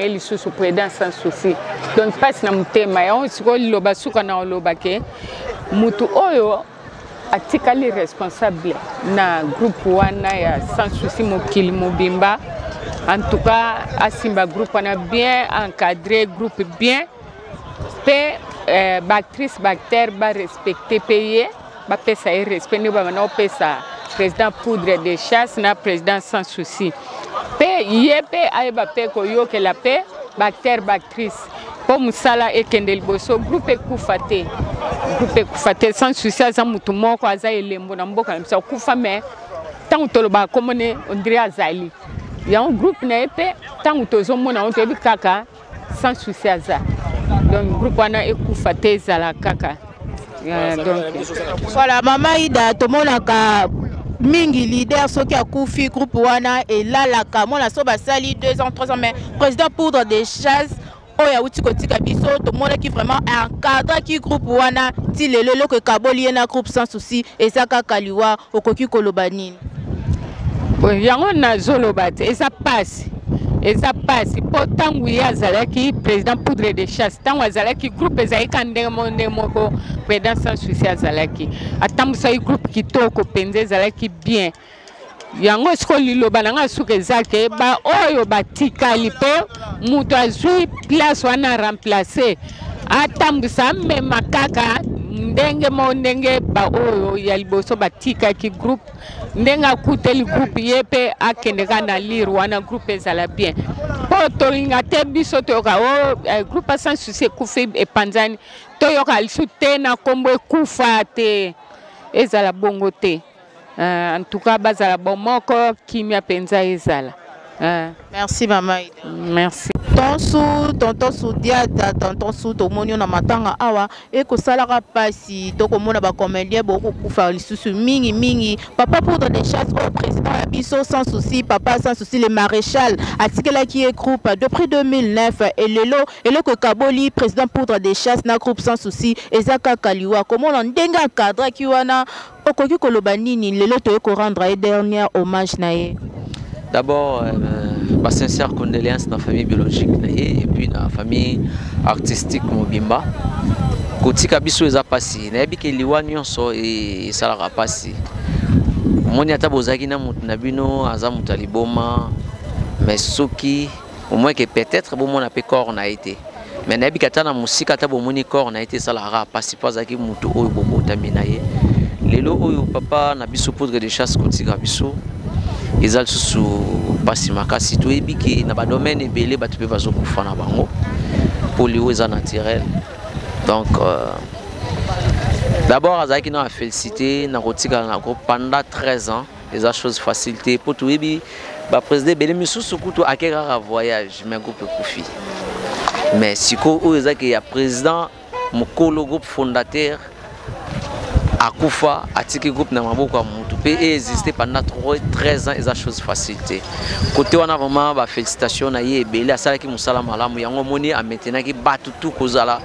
eli susu président sans souci donc passe na mutema ya on siko loba suka na loba ke mutu oyo atikali responsable na groupe wana ya sans souci mokili mobimba en tout cas asimba groupe wana bien encadré groupe bien pe actrice bactère ba respecter payer ba pesa et respect ne ba na pesa président poudre de chasse na président sans souci pe yepe ayeba pe ko yo ke la pe bactère bactrice pour musala ekendel boso groupe kufate sans souci aza mutu moko aza elembo na mboka msa kufa me tangu toloba komone on dirait azali ya un groupe na epe tangu tozo mona on tebi kaka sans souci aza donc groupe wana ekufate zala kaka donc voilà mama Ida tomonaka mingi leader soki akufi groupe wana elalaka mona so basali 2 ans 3 ans mais président poudre des chasses oya uti kotika biso tomonaki vraiment encadre ki groupe wana ti lelo eloko ekaboli na groupe sans souci ezaka kaliwa okoki koloba nini yango nazoloba te eza pasi po tangu ye azalaki président poudre de chasse tangu azalaki groupe ezalaki ndenge moko président sans souci azalaki atambusaki groupe kitoko mpenza ezalaki bien yango siko liloba nanga suka ezake ba oyo batikali mpe mutu azwi place wana remplacer atambusa mema kaka ndenge ba oyo ya liboso batikaki groupe ndenge akuteli groupe ye mpe akendeka na lire wana groupe ezala bien po tolinga te biso toyoka groupe sans souci ekufi epanzani toyoka lisu te na kombo ekufa te ezala bongo te en tout cas bazala bomoko kimia penza ezala merci mama merci tonton Diata tonton Sou tomoni na matanga awa ekosalaka pasi tokomona ba comédien beaucoup kufa lisusu mingi papa poudre des chasses au président ya biso sans souci papa sans souci le maréchal atikelaki e groupe depuis 2009 et lelo kaboli président poudre des chasses na groupe sans souci ezaka kaliwa komona ndenga cadre ki wana okoki koloba nini lelo toyeko rendre un dernier hommage na ye. D'abord, ma sincère condoléance dans la famille biologique et puis dans la famille artistique Mobimba. Koti kabiso eza pasi, na yebi ke liwa nyonso e salaka pasi. Moni ata bozaki na mutu na bino aza mutu aliboma, mais soki au moins que peut-être bon mona pe corps na été. Mais na yebi kata na musika ata bo moni corps na été salaka pasi pozaki mutu oyo bobota minaye. Lelo oyo papa na biso poudre de chasse koti kabiso. Ils ont sous passi makasi to ebiki na ba domaine ebele ba tupe bazo kufa na bango polio eza naturel donc d'abord azaki na féliciter na kotika na ko pendant 13 ans les choses facilité pour tout ebi ba président belé misusu kutu akeka voyage mais groupe kufi mais siko o ezaki ya président mokolo groupe fondateur akufa atiki groupe na maboko mutu pe exister pendant 13 ans eza chose facilité côté wana vraiment ba félicitations na ye belé asala ki musala malamu yango moni a maintenant ki batu tout kozala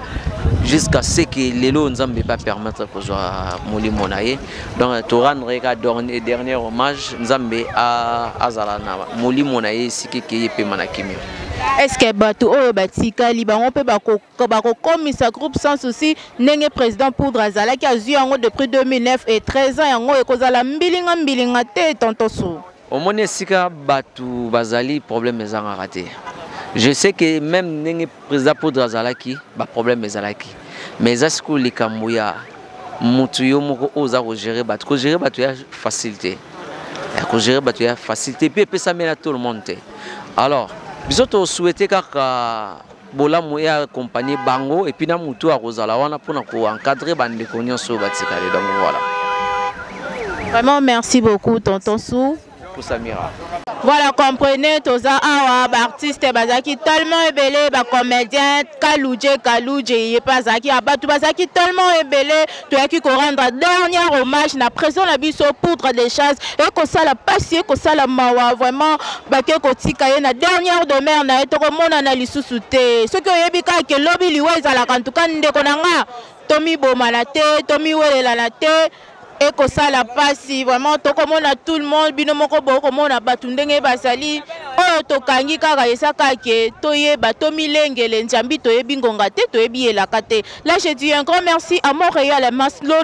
jusqu'à ce que lelo nzambe pas permettre kozwa molimo na ye donc to rendre ka dernier hommage nzambe a azala na molimo na ye siki ke pe manakimi. Est-ce que batu oyo batikali bango pe bako komisa groupe sans souci ndenge président poudre azala ki azui yango depuis 2009 et 13 ans yango ekozala mbilinga te tonton Sou. Omone sika batu bazali problème ezanga raté. Je sais que même ndenge président poudre azala ki ba problème ezala ki. Mais est-ce que likambo ya mutu yo moko oza ko gérer batu ya facilité. Ko gérer batu ya facilité puis ça mène à tout le monde. Alors bisoto souhaiter kaka bolamu ya accompagner bango et puis na mutu a kozala wana pona ko encadrer bande konyoso batikale donc voilà. Vraiment merci beaucoup tonton Sou. Pour Samira. Voilà, comprenez, toza awa, artiste bazaki tellement ébélé, ba comédien, Kaloudje, yé pas zaki, abatu bazaki tellement ébélé, tu as qui rendre dernier hommage na présent la biso poudre des chasses, et que ça la passe, que ça la mawa, vraiment, baké kotika ye na dernière demeure na eto mon analyse sous te. Ce que yebika ke lobby liweza la kantuka ndeko nanga, Tommy Bomalate, Tommy Welela la te. Et que ça la passe vraiment tout comme on a tout le monde binomoko comme on a battu ndenge basali oh oyo tokangi kaka esaka ke toyeba tomilengele nzambi toyebi ngonga te toyebi elaka te. Là je dis un grand merci à Montréal, Maslo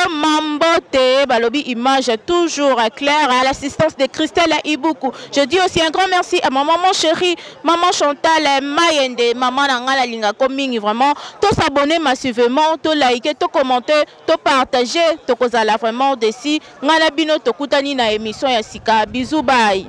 Mambote, balobi image toujours claire, à l'assistance de Christelle Ibuku. Je dis aussi un grand merci à ma maman chérie, maman Chantal Mayende, maman Nangala Linga Koming, vraiment, tous s'abonner massivement, tous liker, tous commenter, tous partager, tous kozala vraiment desi, ngala bino tokutani na émission ya sika. Bisous, bye.